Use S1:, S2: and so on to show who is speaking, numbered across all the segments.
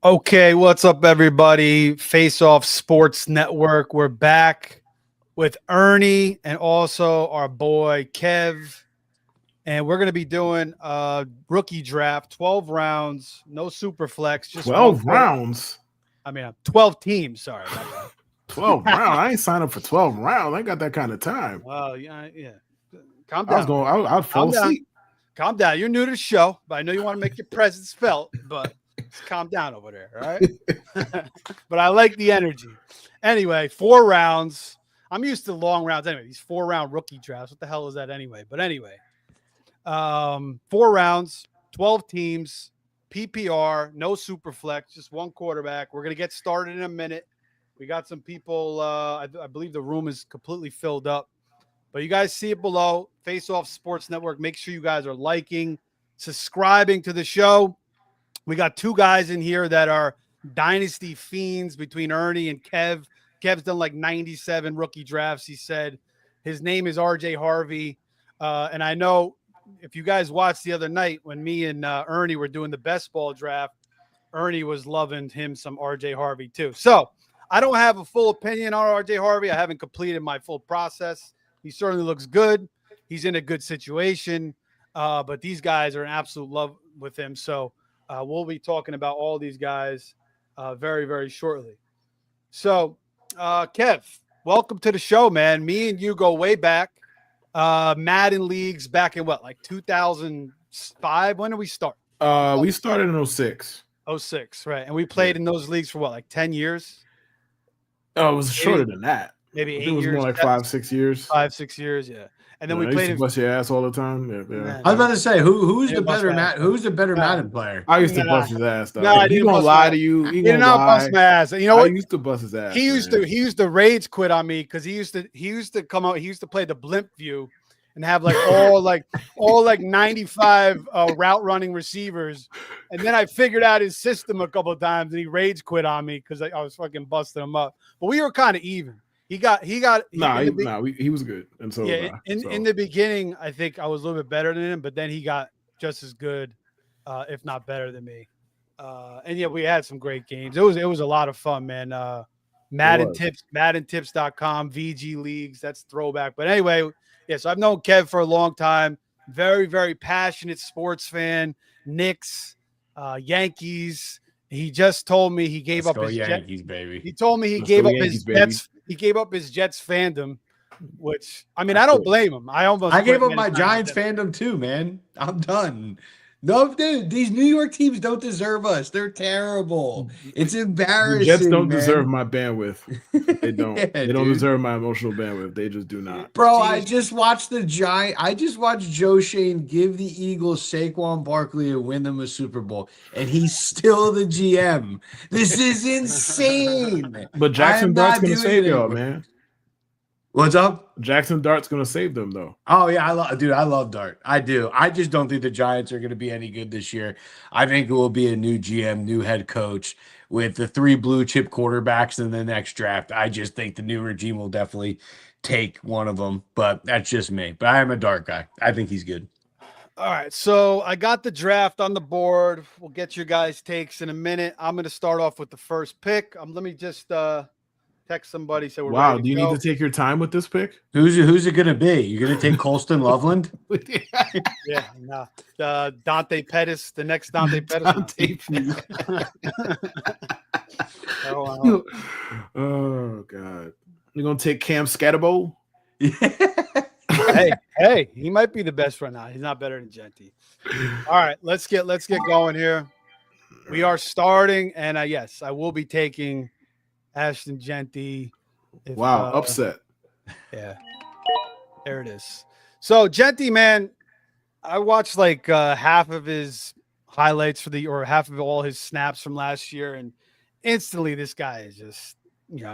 S1: Okay, what's up, everybody? Face Off Sports Network. We're back with Ernie and also our boy Kev. And we're going to be doing a rookie draft, 12 rounds, no super flex, just
S2: 12 rounds.
S1: 12 teams. Sorry.
S2: 12 rounds. I ain't signed up for 12 rounds. I ain't got that kind of time.
S1: Well, yeah. Calm down.
S2: I'd fall asleep.
S1: Calm down. You're new to the show, but I know you want to make your presence felt, but just calm down over there, all right? But I like the energy. Anyway, 4 rounds. I'm used to long rounds anyway. These 4-round rookie drafts. What the hell is that anyway? But anyway, 4 rounds, 12 teams, PPR, no super flex, just one quarterback. We're going to get started in a minute. We got some people. I believe the room is completely filled up. But you guys see it below, Face Off Sports Network. Make sure you guys are liking, subscribing to the show. We got 2 guys in here that are Dynasty fiends between Ernie and Kev. Kev's done like 97 rookie drafts, he said. His name is RJ Harvey. And I know if you guys watched the other night when me and Ernie were doing the best ball draft, Ernie was loving him some RJ Harvey too. So I don't have a full opinion on RJ Harvey. I haven't completed my full process. He certainly looks good. He's in a good situation. But these guys are in absolute love with him. So we'll be talking about all these guys very, very shortly. So, Kev, welcome to the show, man. Me and you go way back. Madden leagues back in what, like 2005? When did we start?
S2: We started in 06.
S1: 06, right. And we played in those leagues for what, like 10 years?
S2: Oh, it was shorter than that.
S1: Maybe 8 years.
S2: It was more like 5-6 years.
S1: 5-6 years, yeah. And then we played.
S2: I used to bust your ass all the time.
S3: Yeah. I was about to say, who's the better Madden player?
S2: I used to bust his ass though.
S1: No, I didn't
S2: gonna lie to you. He
S1: did not bust my ass. You know what?
S2: I used to bust his ass.
S1: He used to rage quit on me because he used to come out. He used to play the blimp view and have all 95 route running receivers. And then I figured out his system a couple of times and he rage quit on me because I was fucking busting him up. But we were kind of even. He was good. And so in the beginning, I think I was a little bit better than him, but then he got just as good, if not better than me. And yeah, we had some great games. It was a lot of fun, man. Madden Tips, MaddenTips.com, VG Leagues, that's throwback. But anyway, so I've known Kev for a long time. Very, very passionate sports fan. Knicks, Yankees. He just told me he gave up his
S3: Yankees, baby.
S1: He told me he gave up his Jets. He gave up his Jets fandom, which I don't blame him. I
S3: gave up my Giants fandom too, man. I'm done. No, dude, these New York teams don't deserve us. They're terrible. It's embarrassing.
S2: The Jets don't deserve my bandwidth. They don't. They don't deserve my emotional bandwidth. They just do not.
S3: Bro, I just watched I just watched Joe Shane give the Eagles Saquon Barkley and win them a Super Bowl, and he's still the GM. This is insane.
S2: But Jackson Dart's gonna save y'all, man.
S3: What's up?
S2: Jackson Dart's going to save them, though.
S3: Oh, yeah. I love Dart. I do. I just don't think the Giants are going to be any good this year. I think it will be a new GM, new head coach with the 3 blue chip quarterbacks in the next draft. I just think the new regime will definitely take one of them, but that's just me. But I am a Dart guy. I think he's good.
S1: All right. So I got the draft on the board. We'll get your guys' takes in a minute. I'm going to start off with the first pick. Let me just text somebody. So
S2: wow, do you need to take your time with this pick?
S3: Who's it going to be? You're going to take Colston Loveland?
S1: Yeah, no. Dante Pettis, the next Dante Pettis.
S2: Oh God, you're going to take Cam Scatterbo?
S1: hey, he might be the best right now. He's not better than Genty. All right, let's get going here. We are starting, and yes, I will be taking Ashton Genty.
S2: Wow, upset.
S1: Yeah, there it is. So Genty, man, I watched like half of his highlights or half of all his snaps from last year, and instantly this guy is just,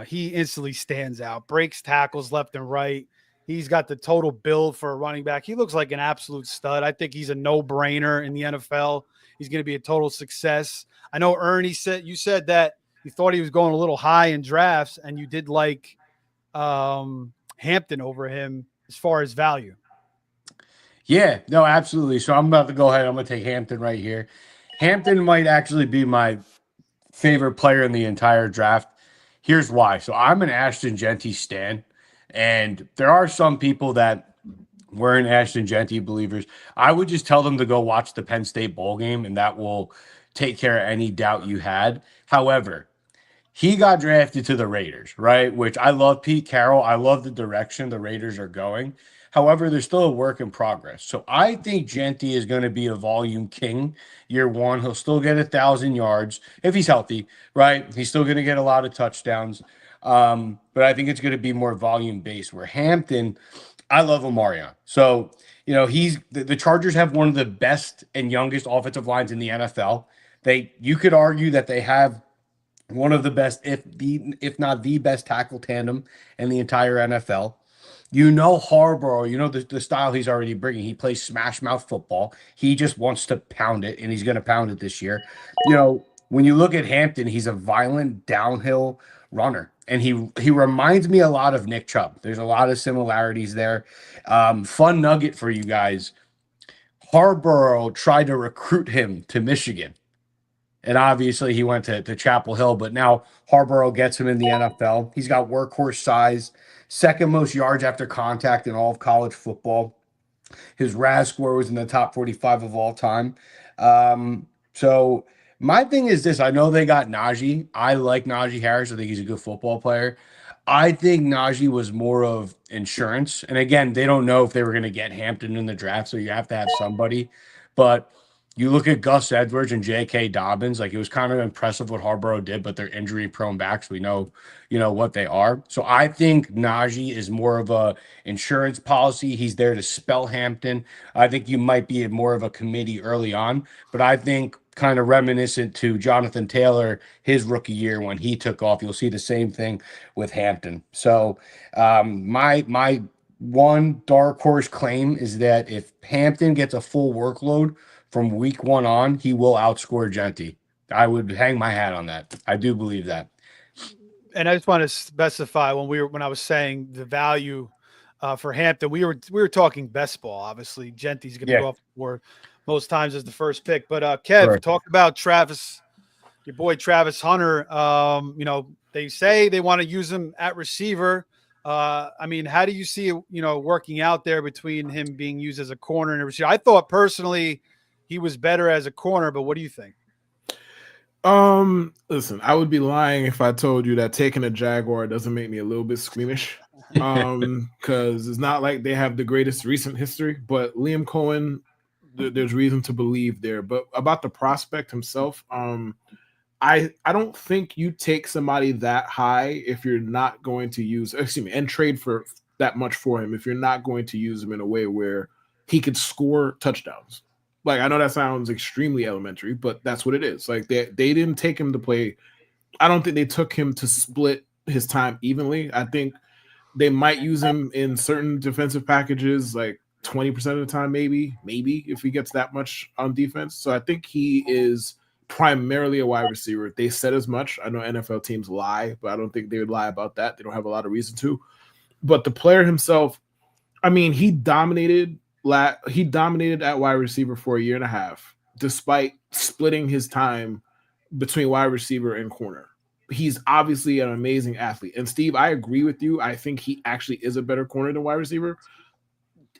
S1: he instantly stands out, breaks tackles left and right. He's got the total build for a running back. He looks like an absolute stud. I think he's a no-brainer in the NFL. He's going to be a total success. I know Ernie you said that you thought he was going a little high in drafts, and you did like Hampton over him as far as value.
S3: Yeah, no, absolutely. So I'm about to go ahead. I'm going to take Hampton right here. Hampton might actually be my favorite player in the entire draft. Here's why. So I'm an Ashton Genty stan, and there are some people that weren't Ashton Genty believers. I would just tell them to go watch the Penn State bowl game, and that will take care of any doubt you had. However, he got drafted to the Raiders, right? Which I love Pete Carroll. I love the direction the Raiders are going. However, there's still a work in progress. So I think Genty is going to be a volume king year one. He'll still get 1,000 yards if he's healthy, right? He's still going to get a lot of touchdowns. But I think it's going to be more volume based. Where Hampton, I love Omarion. So, you know, the Chargers have one of the best and youngest offensive lines in the NFL. You could argue that they have one of the best, if not the best tackle tandem in the entire NFL. You know, Harbaugh, you know, the style he's already bringing. He plays smash mouth football. He just wants to pound it, and he's going to pound it this year. You know, when you look at Hampton, he's a violent downhill runner, and he reminds me a lot of Nick Chubb. There's a lot of similarities there. Fun nugget for you guys. Harbaugh tried to recruit him to Michigan. And obviously he went to Chapel Hill, but now Harbaugh gets him in the NFL. He's got workhorse size, second most yards after contact in all of college football. His RAS score was in the top 45 of all time. So my thing is this. I know they got Najee. I like Najee Harris. I think he's a good football player. I think Najee was more of insurance. And again, they don't know if they were going to get Hampton in the draft, so you have to have somebody. But you look at Gus Edwards and J.K. Dobbins, like it was kind of impressive what Harbaugh did, but they're injury-prone backs. We know, you know, what they are. So I think Najee is more of a insurance policy. He's there to spell Hampton. I think you might be more of a committee early on, but I think kind of reminiscent to Jonathan Taylor, his rookie year when he took off. You'll see the same thing with Hampton. So my one dark horse claim is that if Hampton gets a full workload from week one on, he will outscore Genty. I would hang my hat on that. I do believe that.
S1: And I just want to specify when I was saying the value for Hampton, we were talking best ball. Obviously, Genty's going to go up for most times as the first pick. But Kev, talk about Travis, your boy Travis Hunter. You know, they say they want to use him at receiver. I mean, how do you see it, you know, working out there between him being used as a corner and a receiver? I thought personally he was better as a corner, but what do you think?
S2: Listen, I would be lying if I told you that taking a Jaguar doesn't make me a little bit squeamish. Because it's not like they have the greatest recent history, but Liam Cohen, there's reason to believe there. But about the prospect himself, I don't think you take somebody that high if you're not going to use, and trade for that much for him if you're not going to use him in a way where he could score touchdowns. Like, I know that sounds extremely elementary, but that's what it is. Like, they didn't take him to play. I don't think they took him to split his time evenly. I think they might use him in certain defensive packages, like 20% of the time, maybe if he gets that much on defense. So I think he is primarily a wide receiver. They said as much. I know NFL teams lie, but I don't think they would lie about that. They don't have a lot of reason to. But the player himself, I mean, he dominated at wide receiver for a year and a half, despite splitting his time between wide receiver and corner. He's obviously an amazing athlete. And Steve, I agree with you. I think he actually is a better corner than wide receiver.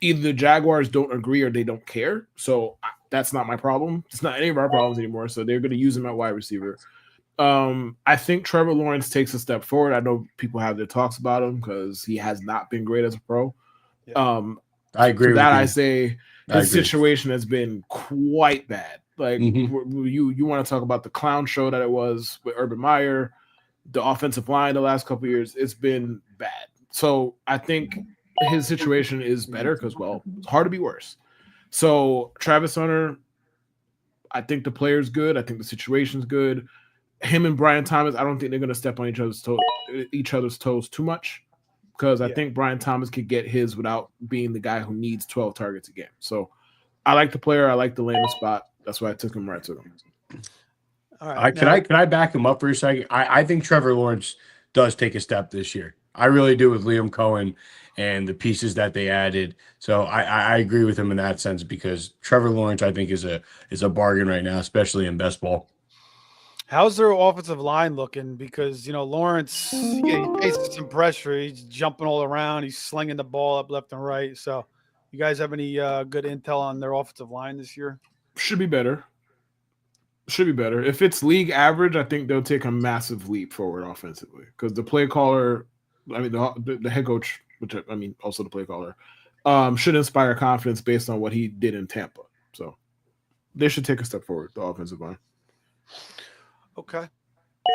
S2: Either the Jaguars don't agree or they don't care. So that's not my problem. It's not any of our problems anymore. So they're going to use him at wide receiver. I think Trevor Lawrence takes a step forward. I know people have their talks about him because he has not been great as a pro.
S1: Yeah.
S3: I agree with
S2: that.
S3: you.
S2: I say his situation has been quite bad. Like, you want to talk about the clown show that it was with Urban Meyer, the offensive line the last couple of years. It's been bad. So I think his situation is better because, well, it's hard to be worse. So Travis Hunter, I think the player's good. I think the situation's good. Him and Brian Thomas, I don't think they're going to step on each other's toes too much. Because I think Brian Thomas could get his without being the guy who needs 12 targets a game. So I like the player. I like the landing spot. That's why I took him right to him.
S1: All right.
S3: Can I back him up for a second? I think Trevor Lawrence does take a step this year. I really do with Liam Cohen and the pieces that they added. So I agree with him in that sense because Trevor Lawrence, I think, is a bargain right now, especially in best ball.
S1: How's their offensive line looking? Because Lawrence, he faces some pressure. He's jumping all around. He's slinging the ball up left and right. So, you guys have any good intel on their offensive line this year?
S2: Should be better. If it's league average, I think they'll take a massive leap forward offensively because the play caller, the head coach, also the play caller, should inspire confidence based on what he did in Tampa. So they should take a step forward, the offensive line.
S1: Okay.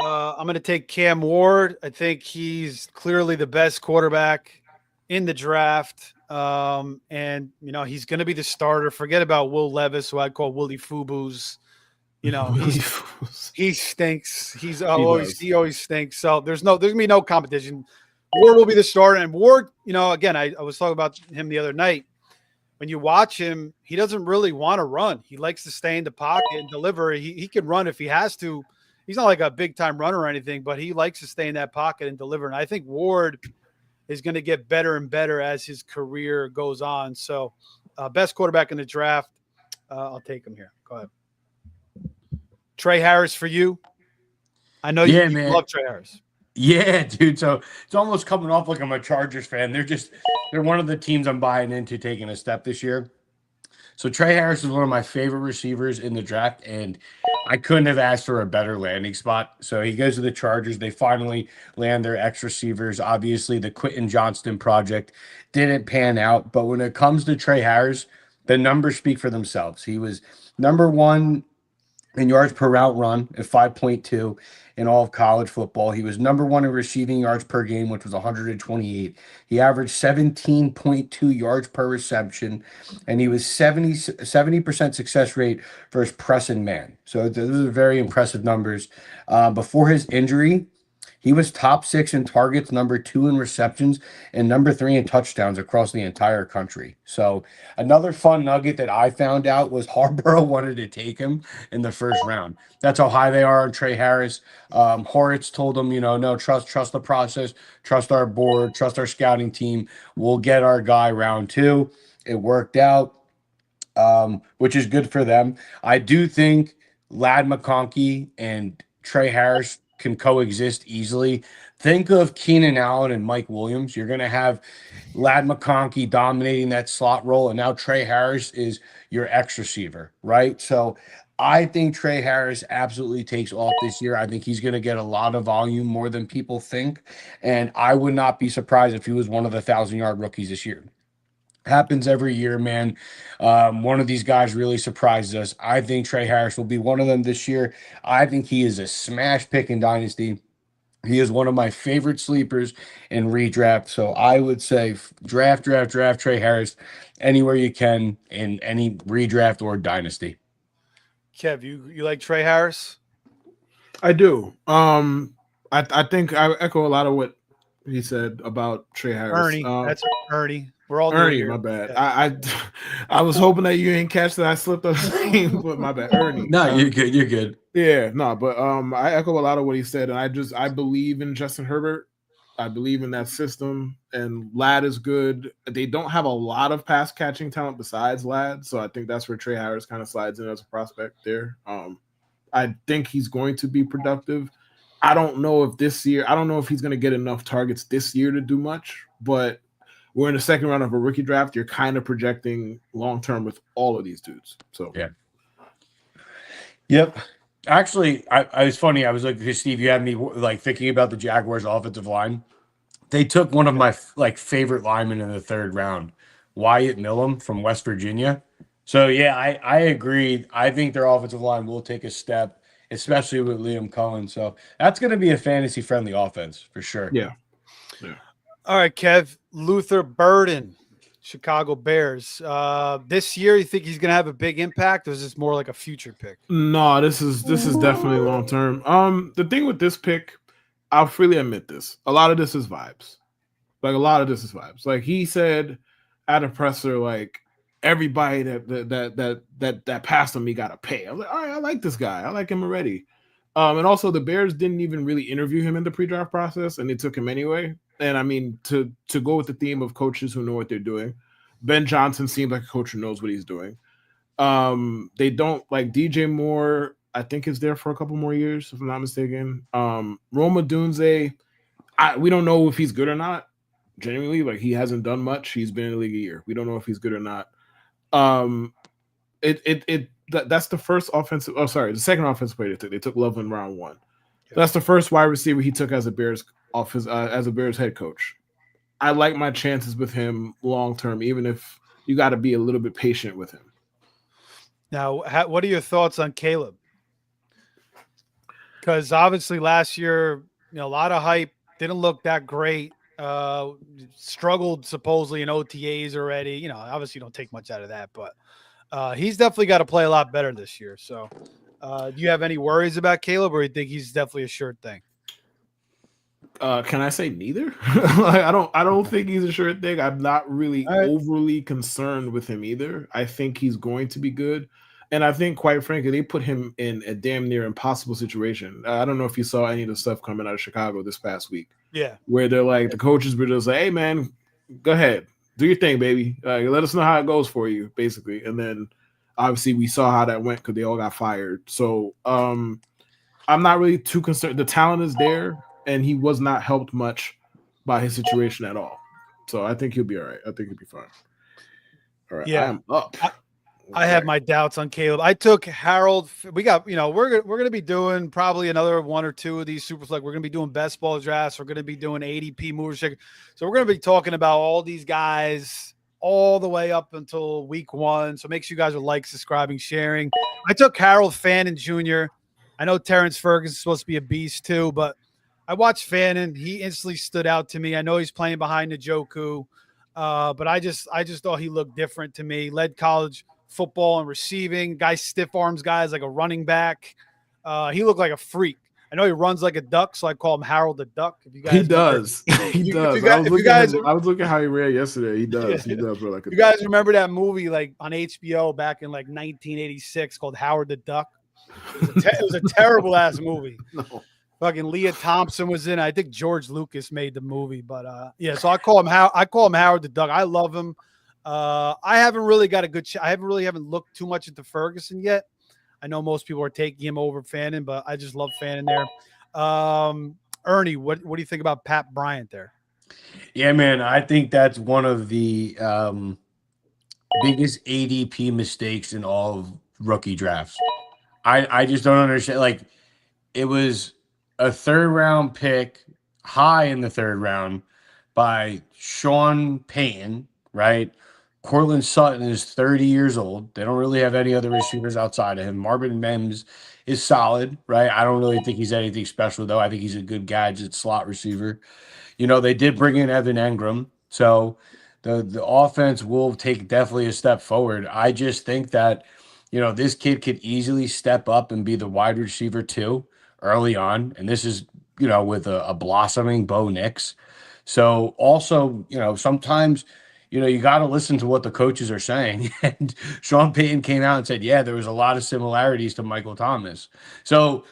S1: I'm going to take Cam Ward. I think he's clearly the best quarterback in the draft. And he's going to be the starter. Forget about Will Levis, who I call Willie Fubu's. He stinks. He always stinks. So there's going to be no competition. Ward will be the starter. And Ward, again, I was talking about him the other night. When you watch him, he doesn't really want to run. He likes to stay in the pocket and deliver. He can run if he has to. He's not like a big time runner or anything, but he likes to stay in that pocket and deliver. And I think Ward is going to get better and better as his career goes on. So best quarterback in the draft. I'll take him here. Go ahead. Trey Harris for you. I know you love Trey Harris.
S3: Yeah, dude. So it's almost coming off like I'm a Chargers fan. They're one of the teams I'm buying into taking a step this year. So Trey Harris is one of my favorite receivers in the draft, and I couldn't have asked for a better landing spot. So he goes to the Chargers. They finally land their ex receivers. Obviously, the Quentin Johnston project didn't pan out. But when it comes to Trey Harris, the numbers speak for themselves. He was number one in yards per route run at 5.2 in all of college football. He was number one in receiving yards per game, which was 128. He averaged 17.2 yards per reception, and he was 70% success rate versus press and man. So those are very impressive numbers. Before his injury, he was top 6 in targets, number 2 in receptions, and number 3 in touchdowns across the entire country. So another fun nugget that I found out was Harborough wanted to take him in the first round. That's how high they are on Trey Harris. Horowitz told him, no, trust the process, trust our board, trust our scouting team. We'll get our guy round 2. It worked out, which is good for them. I do think Ladd McConkey and Trey Harris can coexist easily. Think of Keenan Allen and Mike Williams. You're going to have Ladd McConkey dominating that slot role, and now Trey Harris is your X receiver, right? So I think Trey Harris absolutely takes off this year. I think he's going to get a lot of volume, more than people think, and I would not be surprised if he was one of the 1,000-yard rookies this year. Happens every year, man. One of these guys really surprises us. I think Trey Harris will be one of them this year. I think he is a smash pick in Dynasty. He is one of my favorite sleepers in redraft. So I would say draft Trey Harris anywhere you can in any redraft or Dynasty.
S1: Kev, you like Trey Harris?
S2: I do. I think I echo a lot of what he said about Trey Harris.
S1: Ernie, that's Ernie. We're all
S2: Ernie.
S1: here.
S2: My bad. Yeah. I was hoping that you didn't catch that. I slipped up the name, but my bad. Ernie.
S3: No, you're good. You're good.
S2: Yeah, no, but I echo a lot of what he said, and I believe in Justin Herbert. I believe in that system, and Ladd is good. They don't have a lot of pass catching talent besides Ladd, so I think that's where Trey Harris kind of slides in as a prospect there. I think he's going to be productive. I don't know if he's going to get enough targets this year to do much, but we're in the second round of a rookie draft. You're kind of projecting long term with all of these dudes. So
S3: yeah. Yep. Actually, I was funny. I was like, Steve, you had me like thinking about the Jaguars' offensive line. They took one of my favorite linemen in the third round, Wyatt Millham from West Virginia. So yeah, I agree. I think their offensive line will take a step, especially with Liam Cohen. So that's going to be a fantasy friendly offense for sure.
S2: Yeah.
S1: All right, Kev. Luther Burden, Chicago Bears. This year, you think he's going to have a big impact, or is this more like a future pick?
S2: No, this is definitely long term. The thing with this pick, I'll freely admit this. A lot of this is vibes. Like he said at a presser, like everybody that passed on me got to pay. I was like, all right, I like this guy. I like him already. And also the Bears didn't even really interview him in the pre-draft process, and they took him anyway. And I mean, to go with the theme of coaches who know what they're doing, Ben Johnson seems like a coach who knows what he's doing. They don't like DJ Moore I think is there for a couple more years, if I'm not mistaken. Roma Dunze, we don't know if he's good or not. Genuinely, like he hasn't done much. He's been in the league a year. We don't know if he's good or not. That's the first offensive. Oh, sorry, the second offensive player they took. They took Loveland round 1.
S1: Yeah.
S2: That's the first wide receiver he took as a Bears head coach. I like my chances with him long term, even if you got to be a little bit patient with him.
S1: Now, what are your thoughts on Caleb? Because obviously last year, a lot of hype, didn't look that great. Struggled supposedly in OTAs already. Obviously you don't take much out of that, but he's definitely got to play a lot better this year. So, do you have any worries about Caleb, or you think he's definitely a sure thing?
S2: Can I say neither? I don't think he's a sure thing. I'm not really overly concerned with him either. I think he's going to be good. And I think, quite frankly, they put him in a damn near impossible situation. I don't know if you saw any of the stuff coming out of Chicago this past week.
S1: Yeah.
S2: Where they're like, the coaches were just like, hey, man, go ahead. Do your thing, baby. Let us know how it goes for you, basically. And then, obviously, we saw how that went because they all got fired. So, I'm not really too concerned. The talent is there, and he was not helped much by his situation at all. So, I think he'll be all right. I think he'll be fine. All right.
S1: Yeah.
S2: I am up.
S1: I have my doubts on Caleb. I took Harold. We got, we're going to be doing probably another 1 or 2 of these super flex. We're going to be doing best ball drafts. We're going to be doing ADP mover shaker. So we're going to be talking about all these guys all the way up until week 1. So make sure you guys are subscribing, sharing. I took Harold Fannin Jr. I know Terrence Ferguson's supposed to be a beast too, but I watched Fannin. He instantly stood out to me. I know he's playing behind Njoku, but I just thought he looked different to me. Led college football and receiving. Guy stiff arms guys like a running back. He looked like a freak. I know he runs like a duck, so I call him Harold the Duck. If you guys
S2: he does. He does. I was looking how he ran yesterday. He does.
S1: Yeah.
S2: He does run like a
S1: duck. You
S2: duck.
S1: guys remember that movie like on HBO back in like 1986 called Howard the Duck? It was a terrible ass movie.
S2: No.
S1: Fucking Leah Thompson was in it. I think George Lucas made the movie, but yeah. So I call him Howard the Duck. I love him. I haven't really got a good I haven't looked too much into Ferguson yet. I know most people are taking him over Fannin, but I just love Fannin there. Ernie, what do you think about Pat Bryant there?
S3: Yeah, man, I think that's one of the biggest ADP mistakes in all of rookie drafts. I just don't understand. Like, it was a 3rd round pick, high in the 3rd round, by Sean Payton, right? Cortland Sutton is 30 years old. They don't really have any other receivers outside of him. Marvin Mims is solid, right? I don't really think he's anything special, though. I think he's a good gadget slot receiver. They did bring in Evan Engram, so the offense will take definitely a step forward. I just think that, this kid could easily step up and be the wide receiver too early on, and this is, with a blossoming Bo Nix. So also, sometimes – you got to listen to what the coaches are saying. And Sean Payton came out and said, yeah, there was a lot of similarities to Michael Thomas. So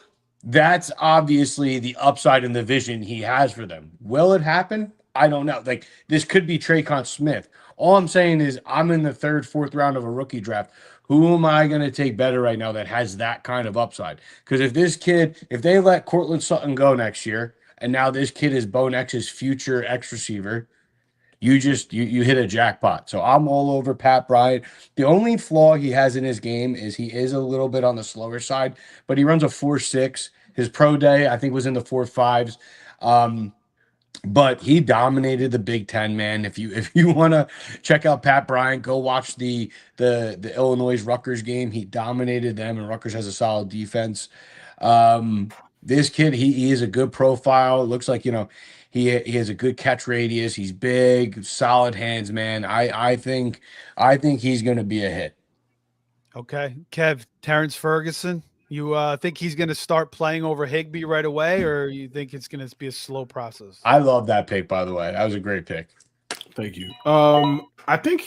S3: that's obviously the upside in the vision he has for them. Will it happen? I don't know. Like, this could be Traquan Smith. All I'm saying is I'm in the 3rd, 4th round of a rookie draft. Who am I going to take better right now that has that kind of upside? Because if they let Cortland Sutton go next year, and now this kid is Bo Nix's future X receiver, you hit a jackpot. So I'm all over Pat Bryant. The only flaw he has in his game is he is a little bit on the slower side, but he runs a 4.6. His pro day, I think, was in the 4.5s. But he dominated the Big Ten, man. If you want to check out Pat Bryant, go watch the Illinois Rutgers game. He dominated them, and Rutgers has a solid defense. This kid, he is a good profile. It looks like, he has a good catch radius. He's big, solid hands, man. I think he's going to be a hit.
S1: Okay. Kev, Terrence Ferguson, you think he's going to start playing over Higbee right away, or you think it's going to be a slow process?
S3: I love that pick, by the way. That was a great pick.
S2: Thank you. I think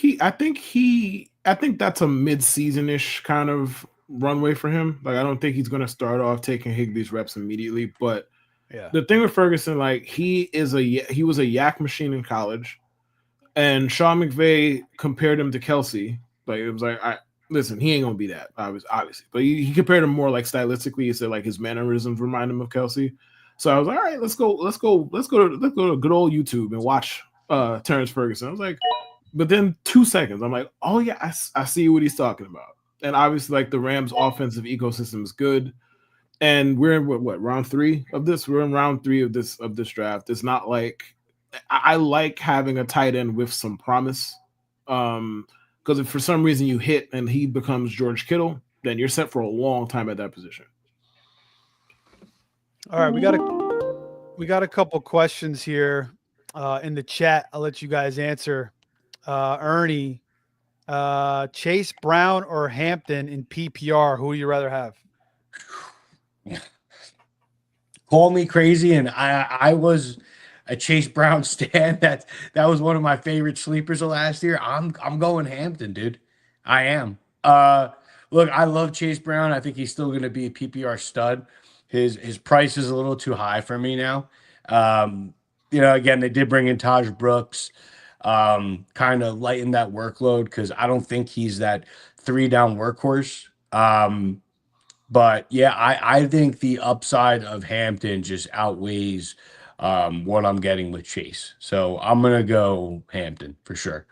S2: that's a mid-season-ish kind of runway for him. Like, I don't think he's going to start off taking Higbee's reps immediately, but yeah. The thing with Ferguson, like, he was a yak machine in college, and Sean McVay compared him to Kelsey. Like, it was like, listen, he ain't gonna be that obviously, but he compared him more like stylistically. He said like his mannerisms remind him of Kelsey. So I was like, all right, let's go to good old YouTube and watch Terrence Ferguson. I was like, but then 2 seconds, I'm like, oh yeah, I see what he's talking about. And obviously, like the Rams' offensive ecosystem is good. And we're in what round 3 of this? We're in round 3 of this draft. It's not like I like having a tight end with some promise. Because if for some reason you hit and he becomes George Kittle, then you're set for a long time at that position.
S1: All right, we got a couple questions here in the chat. I'll let you guys answer. Ernie, Chase Brown or Hampton in PPR? Who would you rather have?
S3: Call me crazy, and I was a Chase Brown stan. That was one of my favorite sleepers of last year. I'm going Hampton, dude. I am. Look, I love Chase Brown. I think he's still going to be a PPR stud. His price is a little too high for me now. Again, they did bring in Taj Brooks, kind of lighten that workload because I don't think he's that 3-down workhorse. But yeah, I think the upside of Hampton just outweighs what I'm getting with Chase. So I'm going to go Hampton for sure.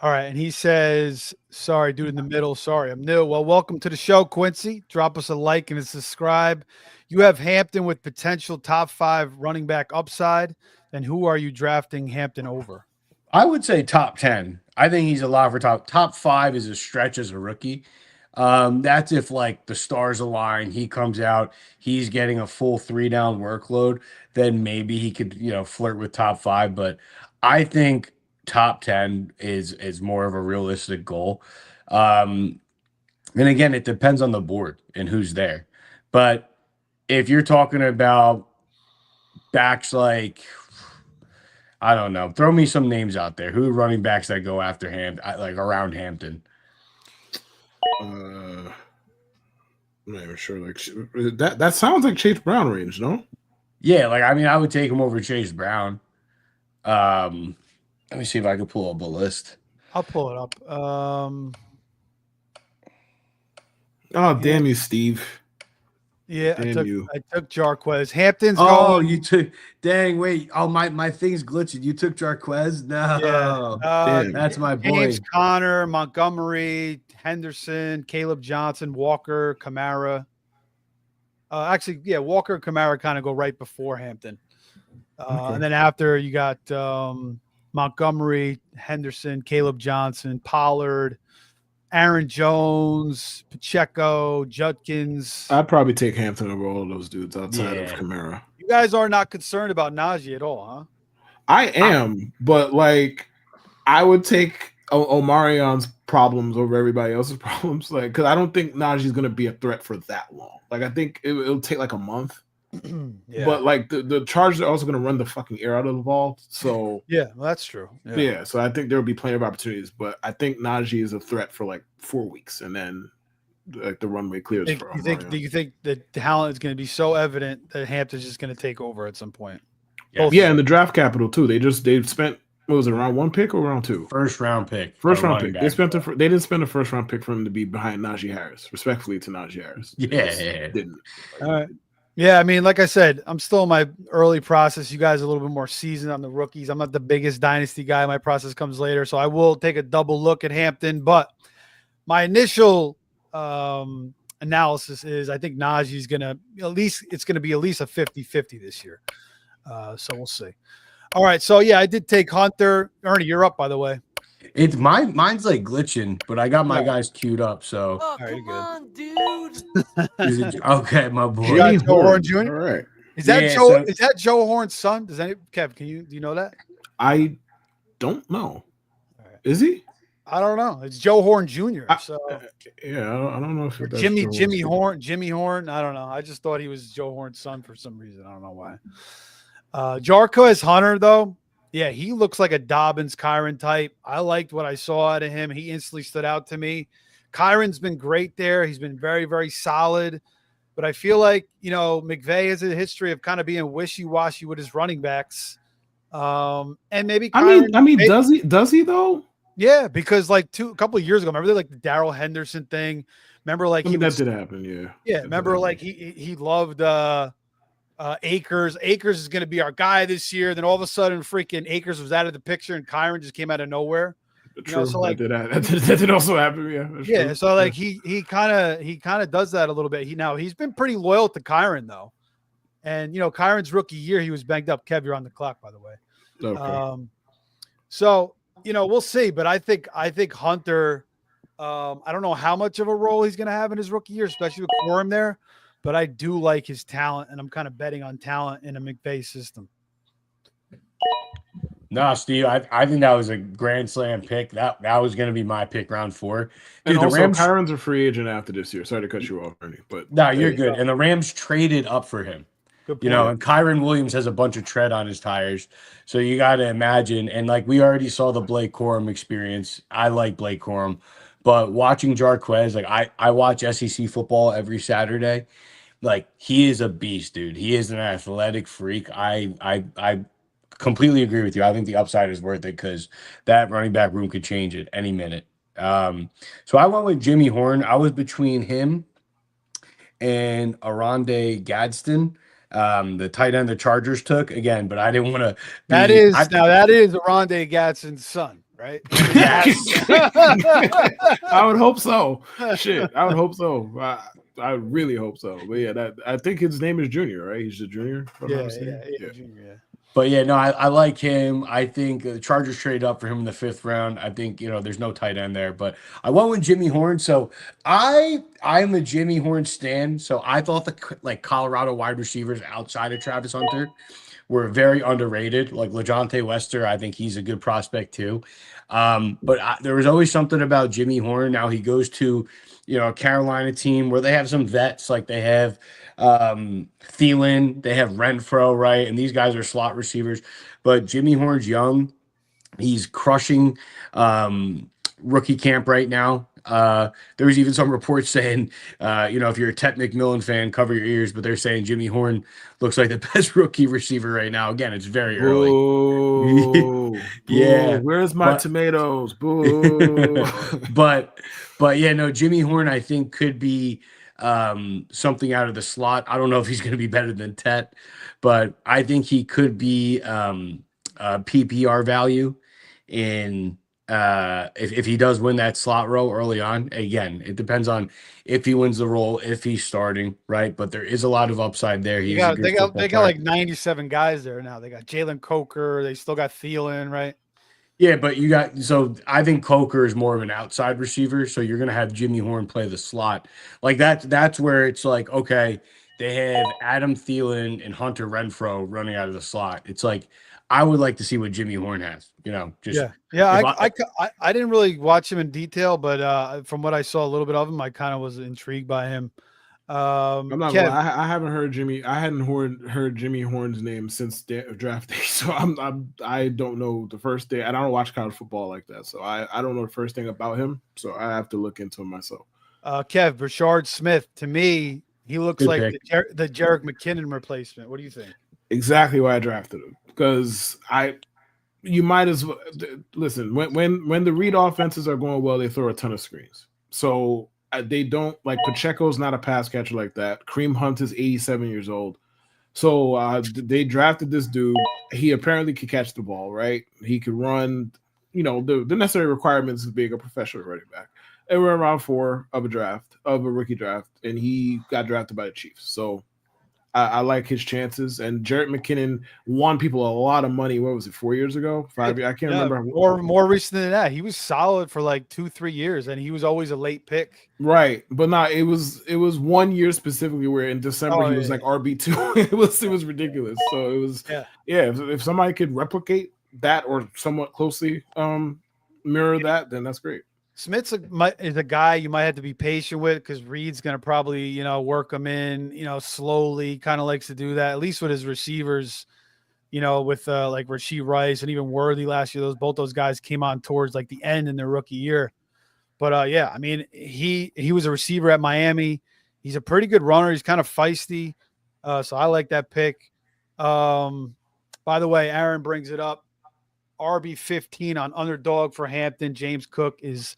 S1: All right. And he says, sorry, dude in the middle. Sorry, I'm new. Well, welcome to the show, Quincy. Drop us a like and a subscribe. You have Hampton with potential top 5 running back upside. Then who are you drafting Hampton over?
S3: I would say top 10. I think he's a lot for top 5 is a stretch as a rookie. That's if like the stars align, he comes out, he's getting a full 3-down workload, then maybe he could, flirt with top 5. But I think top 10 is more of a realistic goal. And again, it depends on the board and who's there. But if you're talking about backs like, I don't know, throw me some names out there. Who are running backs that go after like around Hampton?
S2: I'm not even sure. Like that sounds like Chase Brown range, no?
S3: Yeah, I would take him over Chase Brown. Let me see if I can pull up a list.
S1: I'll pull it up.
S2: Damn you, Steve.
S1: Yeah,
S2: Damn
S1: I took Jarquez. Hampton's
S3: going.
S1: going.
S3: You took. Dang, wait. Oh, my thing's glitching. You took Jarquez? No.
S1: Yeah.
S3: That's my boy.
S1: James Conner, Montgomery, Henderson, Caleb Johnson, Walker, Kamara. Walker and Kamara kind of go right before Hampton. And then after you got Montgomery, Henderson, Caleb Johnson, Pollard, Aaron Jones, Pacheco, Judkins.
S2: I'd probably take Hampton over all of those dudes outside of Kamara.
S1: You guys are not concerned about Najee at all, huh?
S2: I am, but like I would take Omarion's problems over everybody else's problems. Like, because I don't think Najee's going to be a threat for that long. Like, I think it'll take like a month. But like the Chargers are also going to run the fucking air out of the ball. So
S1: yeah, well, that's true.
S2: Yeah, so I think there will be plenty of opportunities. But I think Najee is a threat for like 4 weeks, and then like the runway clears. Do
S1: you think the talent is going to be so evident that Hampton's just going to take over at some point?
S2: Yeah, and the draft capital too. They spent, what was it, round 1 pick or round 2?
S3: First round pick.
S2: First round pick. They didn't spend a first round pick for him to be behind Najee Harris. Respectfully to Najee Harris.
S3: Yeah.
S2: Didn't.
S1: All right. Yeah, I mean, like I said, I'm still in my early process. You guys are a little bit more seasoned on the rookies. I'm not the biggest dynasty guy. My process comes later, so I will take a double look at Hampton. But my initial analysis is I think Najee's going to be at least a 50-50 this year. So we'll see. All right, so yeah, I did take Hunter. Ernie, you're up, by the way.
S3: It's mine's like glitching, but I got my guys queued up. So
S1: come on, dude.
S3: Okay, my boy.
S1: You got Joe Horn Jr.
S2: All right.
S1: Is that Joe Horn's son? Kev? Do you know that?
S2: I don't know. Right. Is he?
S1: I don't know. It's Joe Horn Jr.
S2: I don't know if that's
S1: Jimmy Horn. I don't know. I just thought he was Joe Horn's son for some reason. I don't know why. Jarquez Hunter though. Yeah, he looks like a Dobbins Kyron type. I liked what I saw out of him. He instantly stood out to me. Kyron's been great there. He's been very, very solid. But I feel like, McVay has a history of kind of being wishy-washy with his running backs. And maybe Kyron,
S2: does he though?
S1: Yeah, because like a couple of years ago, remember like the Darrell Henderson thing? Remember like
S2: I mean, that did happen. Yeah. That
S1: remember like he loved Akers. Akers is going to be our guy this year. Then all of a sudden, freaking Akers was out of the picture, and Kyron just came out of nowhere.
S2: True.
S1: So like
S2: that did also happen. Yeah.
S1: Yeah,
S2: true.
S1: so like he kind of does that a little bit. He's been pretty loyal to Kyron though, and Kyron's rookie year he was banged up. Kev, you're on the clock, by the way.
S2: Okay.
S1: So we'll see, but I think Hunter. I don't know how much of a role he's going to have in his rookie year, especially with Quorum there, but I do like his talent, and I'm kind of betting on talent in a McVay system.
S3: No, Steve, I think that was a grand slam pick. That was going to be my pick round 4.
S2: Dude, and also, Kyron's a free agent after this year. Sorry to cut you off, Ernie, but
S3: no, you're good. And the Rams traded up for him.
S1: Good point.
S3: And Kyron Williams has a bunch of tread on his tires. So you got to imagine, and like we already saw the Blake Corum experience. I like Blake Corum, but watching Jarquez, like I watch SEC football every Saturday. Like he is a beast, dude. He is an athletic freak. I completely agree with you. I think the upside is worth it because that running back room could change at any minute. So I went with Jimmy Horn. I was between him and Aronde Gadsden, the tight end the Chargers took again, but I didn't want to.
S1: That is Aronde Gadsden's son, right?
S3: Yes.
S2: I would hope so. Shit, I would hope so. I really hope so. But yeah, I think his name is Junior, right? He's a junior.
S1: Yeah, Junior. Yeah.
S3: But yeah, no, I like him. I think the Chargers traded up for him in the 5th round. I think there's no tight end there, but I went with Jimmy Horn. So I'm a Jimmy Horn stan. So I thought the Colorado wide receivers outside of Travis Hunter were very underrated. Like LeJontay Wester, I think he's a good prospect too. But there was always something about Jimmy Horn. Now he goes to a Carolina team where they have some vets, like they have Thielen, they have Renfro, right? And these guys are slot receivers. But Jimmy Horn's young. He's crushing rookie camp right now. There was even some reports saying, if you're a Ted McMillan fan, cover your ears, but they're saying Jimmy Horn looks like the best rookie receiver right now. Again, it's very early.
S2: Boo,
S3: yeah.
S2: Where's my tomatoes? Boo.
S3: but yeah, no, Jimmy Horn, I think could be something out of the slot. I don't know if he's going to be better than Tet, but I think he could be PPR value in if he does win that slot role early on. Again, it depends on if he wins the role, if he's starting, right? But there is a lot of upside there.
S1: They got like 97 guys there now. They got Jalen Coker. They still got Thielen, right?
S3: Yeah, but so I think Coker is more of an outside receiver. So you're going to have Jimmy Horn play the slot. Like that's where it's like, okay, they have Adam Thielen and Hunter Renfro running out of the slot. It's like, I would like to see what Jimmy Horn has,
S1: I didn't really watch him in detail, but from what I saw a little bit of him, I kind of was intrigued by him.
S2: I'm not gonna lie, I haven't heard Jimmy. I hadn't heard Jimmy Horn's name since draft day, so I don't know the first day. I don't watch college football like that, so I don't know the first thing about him. So I have to look into him myself.
S1: Kev, Rashard Smith, to me, he looks
S3: Good
S1: like
S3: pick.
S1: the Jerick McKinnon replacement. What do you think?
S2: Exactly why I drafted him, because you might as well listen when the read offenses are going well, they throw a ton of screens. So they don't, like, Pacheco's not a pass catcher like that. Kareem Hunt is 87 years old. So they drafted this dude. He apparently could catch the ball, right? He could run, the necessary requirements of being a professional running back. And we're in round 4 of a rookie draft, and he got drafted by the Chiefs. So I like his chances. And Jerick McKinnon won people a lot of money. What was it, 4 years ago? 5 years? I can't remember.
S1: More recent than that. He was solid for like 2-3 years, and he was always a late pick.
S2: Right, but it was 1 year specifically where in December he was like RB2. it was ridiculous. So it was if somebody could replicate that or somewhat closely mirror that, then that's great.
S1: Smith's is a guy you might have to be patient with because Reed's going to probably, work him in, slowly, kind of likes to do that, at least with his receivers, with like Rashee Rice and even Worthy last year. Both those guys came on towards like the end in their rookie year. But I mean, he was a receiver at Miami. He's a pretty good runner. He's kind of feisty. So I like that pick. By the way, Aaron brings it up. RB15 on underdog for Hampton. James Cook is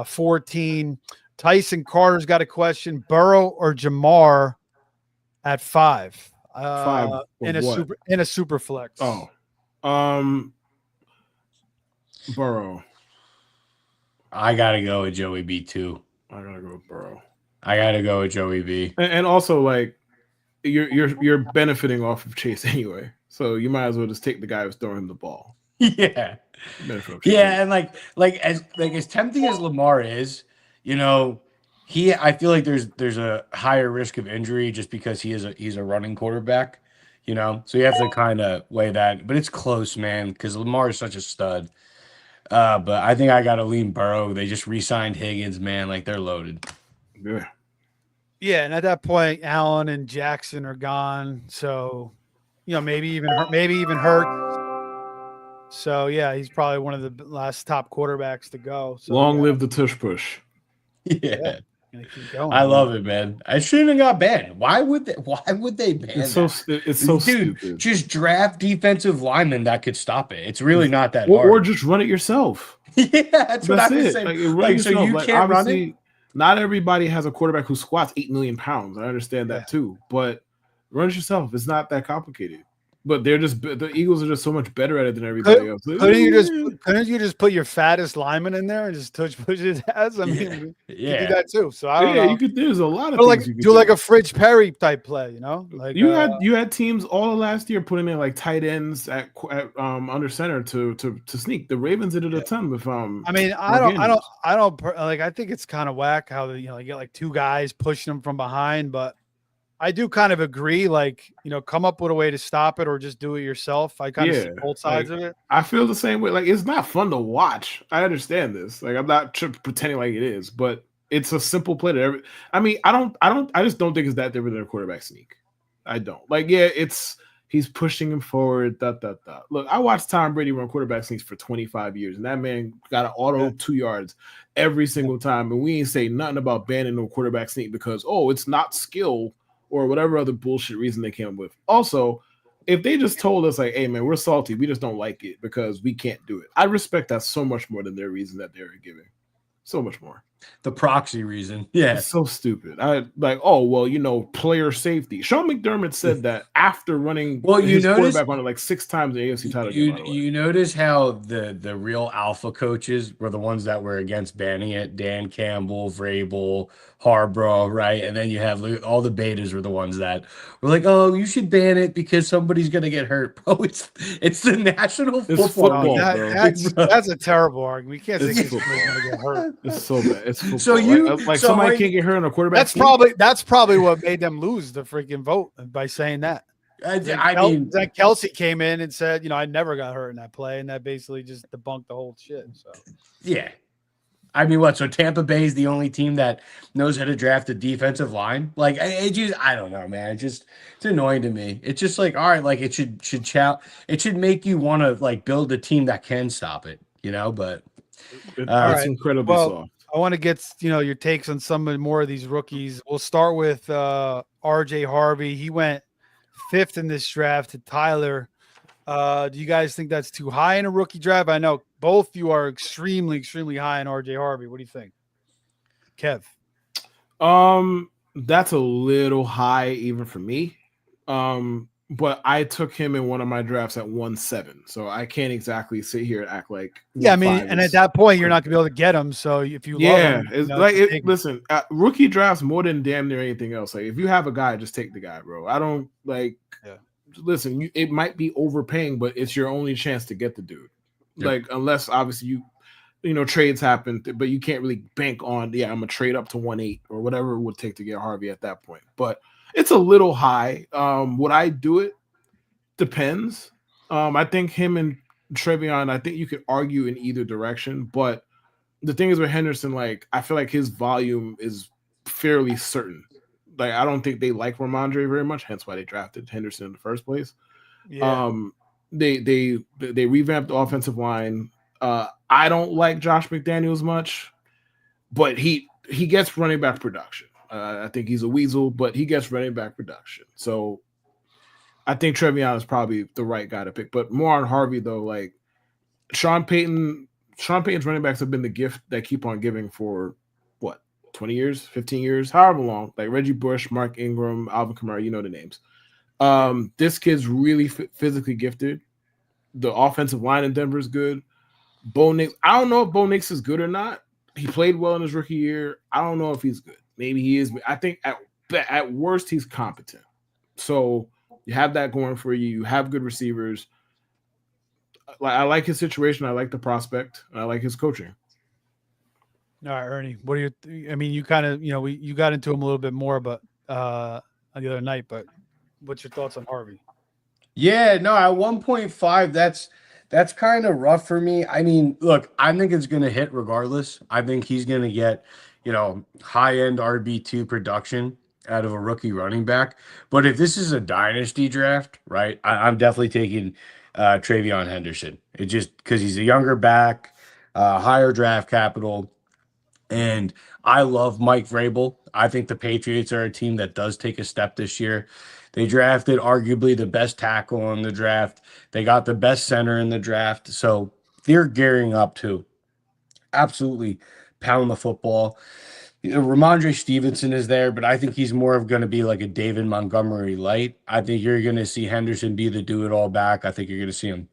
S1: 14. Tyson Carter's got a question: Burrow or Jamar at 5?
S2: 5
S1: in
S2: of what?
S1: a super flex.
S2: Oh, Burrow.
S3: I gotta go with Joey B too.
S2: I gotta go with Burrow.
S3: I gotta go with Joey B.
S2: And also, like, you're benefiting off of Chase anyway, so you might as well just take the guy who's throwing him the ball.
S3: Yeah, yeah, and like as tempting as Lamar is, I feel like there's a higher risk of injury just because he's a running quarterback, so you have to kind of weigh that. But it's close, man, because Lamar is such a stud. But I think I gotta lean Burrow. They just re-signed Higgins, man, like they're loaded.
S2: Yeah.
S1: Yeah, and at that point, Allen and Jackson are gone, so maybe even Hurts. So yeah, he's probably one of the last top quarterbacks to go. So,
S2: Long live the tush push.
S3: Yeah.
S1: Gonna keep going.
S3: I love it, man. I shouldn't have got banned. Why would they ban
S2: It's
S3: that?
S2: so
S3: Dude,
S2: stupid.
S3: just draft defensive linemen that could stop it. It's really not that
S2: or
S3: hard.
S2: just run it yourself.
S3: Yeah, that's what I was
S2: it.
S3: saying.
S2: Like,
S3: So you can't run it?
S2: Not everybody has a quarterback who squats 8 million pounds. I understand that too, but run it yourself. It's not that complicated. But the Eagles are just so much better at it than everybody else.
S1: Couldn't you just put your fattest lineman in there and just push his ass? I mean, you do that too. So I don't know.
S2: You could. There's a lot of
S1: things
S2: you could
S1: do, like a Fridge Perry type play. Like
S2: you had teams all of last year putting in like tight ends at under center to sneak. The Ravens did it a ton with
S1: I mean, I think it's kind of whack how you get like two guys pushing them from behind, but I do kind of agree, like, come up with a way to stop it or just do it yourself. I kind of see both sides of it.
S2: I feel the same way. Like, it's not fun to watch. I understand this. Like, I'm not pretending like it is, but it's a simple play to I just don't think it's that different than a quarterback sneak. I don't. Like, yeah, he's pushing him forward, Look, I watched Tom Brady run quarterback sneaks for 25 years, and that man got an auto 2 yards every single time. And we ain't say nothing about banning no quarterback sneak because, it's not skill or whatever other bullshit reason they came up with. Also, if they just told us, like, hey, man, we're salty, we just don't like it because we can't do it, I respect that so much more than their reason that they're giving. So much more.
S3: The proxy reason. Yeah.
S2: It's so stupid. Player safety. Sean McDermott said that after running quarterback on it like 6 times in the AFC title game.
S3: You notice how the real alpha coaches were the ones that were against banning it. Dan Campbell, Vrabel, Harbaugh, right? And then you have all the betas were the ones that were like, oh, you should ban it because somebody's going to get hurt. Bro, it's the National Football League.
S1: That's a terrible argument. We can't say somebody's going to get hurt.
S2: It's so bad. It's football.
S3: So
S2: somebody can't get hurt on a quarterback.
S1: That's probably what made them lose the freaking vote by saying that. Then Kelsey came in and said, I never got hurt in that play, and that basically just debunked the whole shit. So
S3: yeah. I mean, what? So Tampa Bay is the only team that knows how to draft a defensive line. Like, I don't know, man. It's annoying to me. It's just like, all right, like it should make you want to like build a team that can stop it, But
S2: it's incredibly soft.
S1: I want to get your takes on some more of these rookies. We'll start with RJ Harvey. He went 5th in this draft to Tyler. Do you guys think that's too high in a rookie draft? I know both you are extremely, extremely high in RJ Harvey. What do you think, Kev?
S2: That's a little high even for me. But I took him in one of my drafts at 1.7, so I can't exactly sit here and act like.
S1: Yeah, I mean, and at that point, you're not gonna be able to get him. So if you love him,
S2: listen, rookie drafts more than damn near anything else. Like, if you have a guy, just take the guy, bro. I don't like. Yeah. Listen, it might be overpaying, but it's your only chance to get the dude. Yep. Like, unless obviously trades happen, but you can't really bank on. I'm gonna trade up to 1.8 or whatever it would take to get Harvey at that point, but. It's a little high. Would I do it? Depends. I think him and Trevion, I think you could argue in either direction. But the thing is with Henderson, like, I feel like his volume is fairly certain. Like, I don't think they like Ramondre very much, hence why they drafted Henderson in the first place. Yeah. They revamped the offensive line. I don't like Josh McDaniels much, but he gets running back production. I think he's a weasel, but he gets running back production. So I think Trevion is probably the right guy to pick. But more on Harvey, though, like, Sean Payton's running backs have been the gift that keep on giving for what, 20 years, 15 years, however long. Like Reggie Bush, Mark Ingram, Alvin Kamara, you know the names. This kid's really physically gifted. The offensive line in Denver is good. Bo Nix, I don't know if Bo Nix is good or not. He played well in his rookie year. I don't know if he's good. Maybe he is. I think at worst he's competent. So you have that going for you. You have good receivers. I like his situation. I like the prospect. I like his coaching.
S1: All right, Ernie. What are you? I mean, you kind of, you got into him a little bit more, but the other night. But what's your thoughts on Harvey?
S3: Yeah, no, at 1.5, that's kind of rough for me. I mean, look, I think it's going to hit regardless. I think he's going to get, high-end RB2 production out of a rookie running back. But if this is a dynasty draft, right, I'm definitely taking Travion Henderson. It just because he's a younger back, higher draft capital. And I love Mike Vrabel. I think the Patriots are a team that does take a step this year. They drafted arguably the best tackle in the draft. They got the best center in the draft. So they're gearing up to absolutely pound the football. Ramondre Stevenson is there, but I think he's more of going to be like a David Montgomery light. I think you're going to see Henderson be the do-it-all back. I think you're going to see him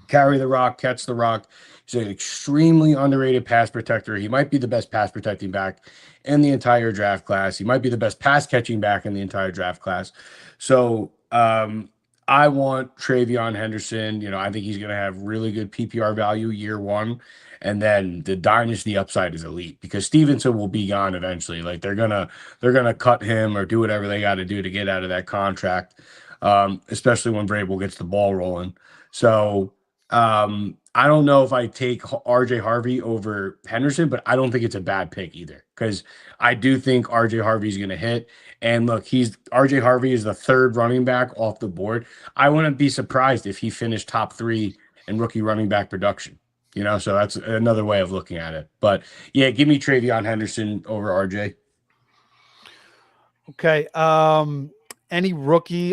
S3: carry the rock, catch the rock. He's an extremely underrated pass protector. He might be the best pass protecting back in the entire draft class. He might be the best pass catching back in the entire draft class. So I want Travion Henderson. I think he's going to have really good PPR value year one. And then the dynasty upside is elite because Stevenson will be gone eventually. Like they're gonna cut him or do whatever they got to do to get out of that contract, especially when Vrabel gets the ball rolling. So I don't know if I take RJ Harvey over Henderson, but I don't think it's a bad pick either because I do think RJ Harvey is going to hit. And look, RJ Harvey is the third running back off the board. I wouldn't be surprised if he finished top 3 in rookie running back production. So that's another way of looking at it. But yeah, give me Travion Henderson over RJ.
S1: Okay. Any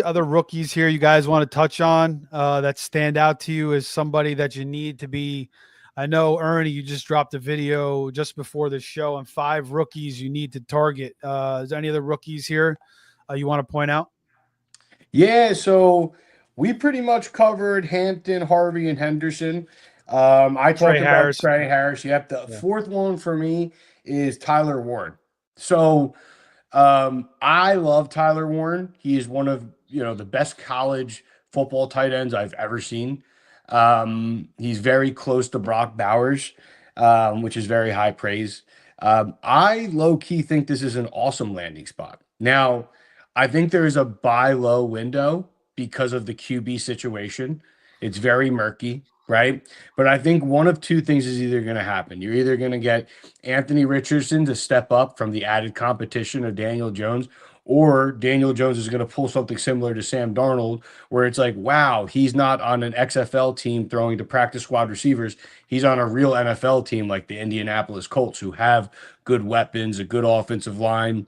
S1: other rookies here you guys want to touch on that stand out to you as somebody that you need to be? I know, Ernie, you just dropped a video just before the show on 5 rookies you need to target. Is there any other rookies here you want to point out?
S3: Yeah, so we pretty much covered Hampton, Harvey, and Henderson. I talked about Trey Harris. Yep, the fourth one for me is Tyler Warren. So I love Tyler Warren. He is one of the best college football tight ends I've ever seen. He's very close to Brock Bowers, which is very high praise. I low-key think this is an awesome landing spot. Now, I think there is a buy low window because of the QB situation. It's very murky, right? But I think one of two things is either going to happen. You're either going to get Anthony Richardson to step up from the added competition of Daniel Jones, or Daniel Jones is going to pull something similar to Sam Darnold, where it's like, wow, he's not on an XFL team throwing to practice squad receivers. He's on a real NFL team like the Indianapolis Colts, who have good weapons, a good offensive line,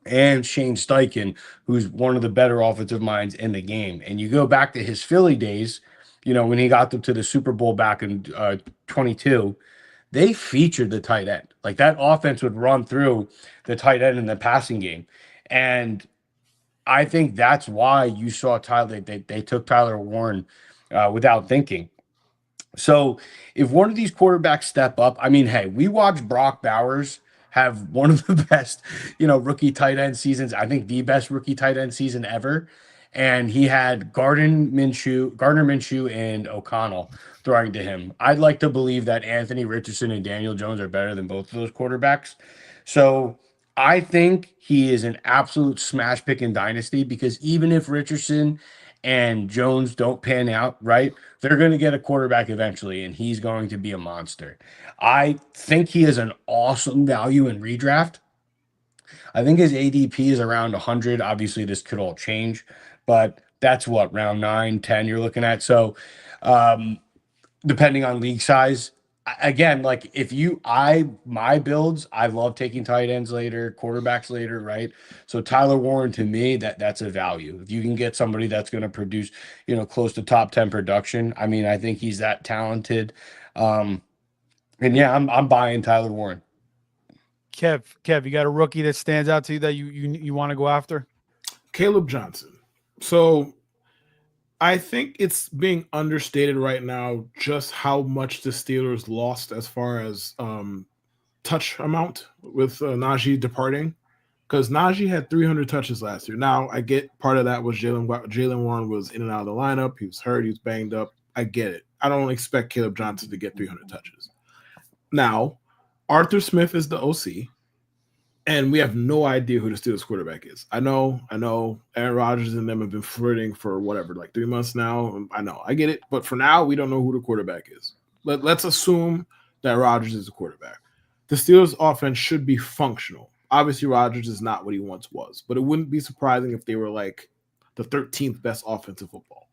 S3: and Shane Steichen, who's one of the better offensive minds in the game. And you go back to his Philly days, when he got them to the Super Bowl back in 22, they featured the tight end. Like that offense would run through the tight end in the passing game. And I think that's why you saw Tyler, they took Tyler Warren without thinking. So if one of these quarterbacks step up, I mean, hey, we watched Brock Bowers have one of the best, rookie tight end seasons. I think the best rookie tight end season ever. And he had Gardner Minshew, and O'Connell throwing to him. I'd like to believe that Anthony Richardson and Daniel Jones are better than both of those quarterbacks. So I think he is an absolute smash pick in Dynasty because even if Richardson and Jones don't pan out, right, they're going to get a quarterback eventually, and he's going to be a monster. I think he is an awesome value in redraft. I think his ADP is around 100. Obviously, this could all change, but that's what, round 9, 10 you're looking at. So depending on league size, again, like my builds, I love taking tight ends later, quarterbacks later, right? So Tyler Warren, to me, that's a value. If you can get somebody that's going to produce, close to top 10 production, I mean, I think he's that talented. And yeah, I'm buying Tyler Warren.
S1: Kev, you got a rookie that stands out to you that you want to go after?
S2: Caleb Johnson. So I think it's being understated right now just how much the Steelers lost as far as touch amount with Najee departing, because Najee had 300 touches last year. Now, I get part of that was Jalen Warren was in and out of the lineup. He was hurt. He was banged up. I get it. I don't expect Caleb Johnson to get 300 touches. Now, Arthur Smith is the OC, and we have no idea who the Steelers quarterback is. I know Aaron Rodgers and them have been flirting for whatever, like 3 months now. I get it. But for now, we don't know who the quarterback is. Let's assume that Rodgers is the quarterback. The Steelers offense should be functional. Obviously, Rodgers is not what he once was, but it wouldn't be surprising if they were like the 13th best offense in football.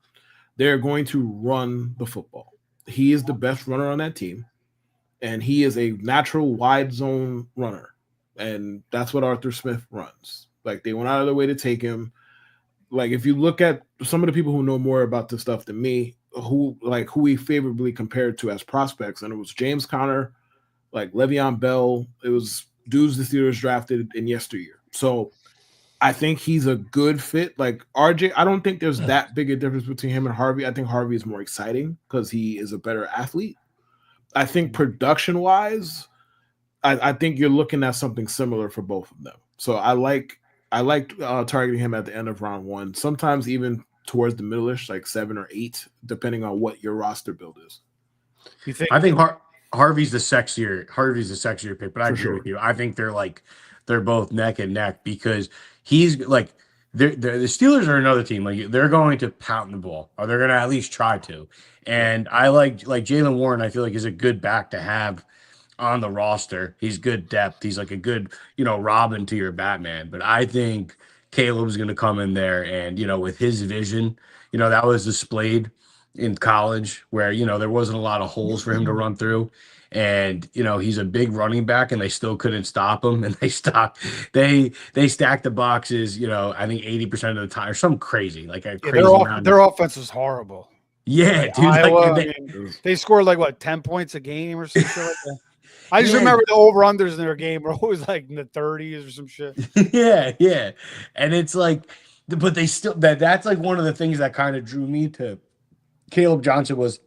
S2: They're going to run the football. He is the best runner on that team, and he is a natural wide zone runner. And that's what Arthur Smith runs. Like, they went out of their way to take him. Like, if you look at some of the people who know more about this stuff than me, who he favorably compared to as prospects, and it was James Conner, like Le'Veon Bell, it was dudes the Steelers drafted in yesteryear. So I think he's a good fit. Like RJ, I don't think there's that big a difference between him and Harvey. I think Harvey is more exciting because he is a better athlete. I think production-wise, I think you're looking at something similar for both of them. So I like targeting him at the end of round 1, sometimes even towards the middle-ish, like 7 or 8, depending on what your roster build is.
S1: You think?
S3: I think Harvey's the sexier pick, but I agree with you. I think they're both neck and neck because he's like the Steelers are another team. Like, they're going to pound the ball, or they're going to at least try to. And I like Jalen Warren. I feel like is a good back to have on the roster. He's good depth. He's like a good, Robin to your Batman. But I think Caleb's going to come in there and, with his vision, that was displayed in college where, there wasn't a lot of holes for him to run through. And, he's a big running back and they still couldn't stop him. And they stacked the boxes, I think 80% of the time or something crazy, like a crazy amount.
S1: Their offense was horrible.
S3: Yeah,
S1: like
S3: dude.
S1: Iowa, they scored like 10 points a game or something like that. I just remember the over-unders in their game were always like in the 30s or some shit.
S3: Yeah. And it's like, but they still, that's like one of the things that kind of drew me to Caleb Johnson was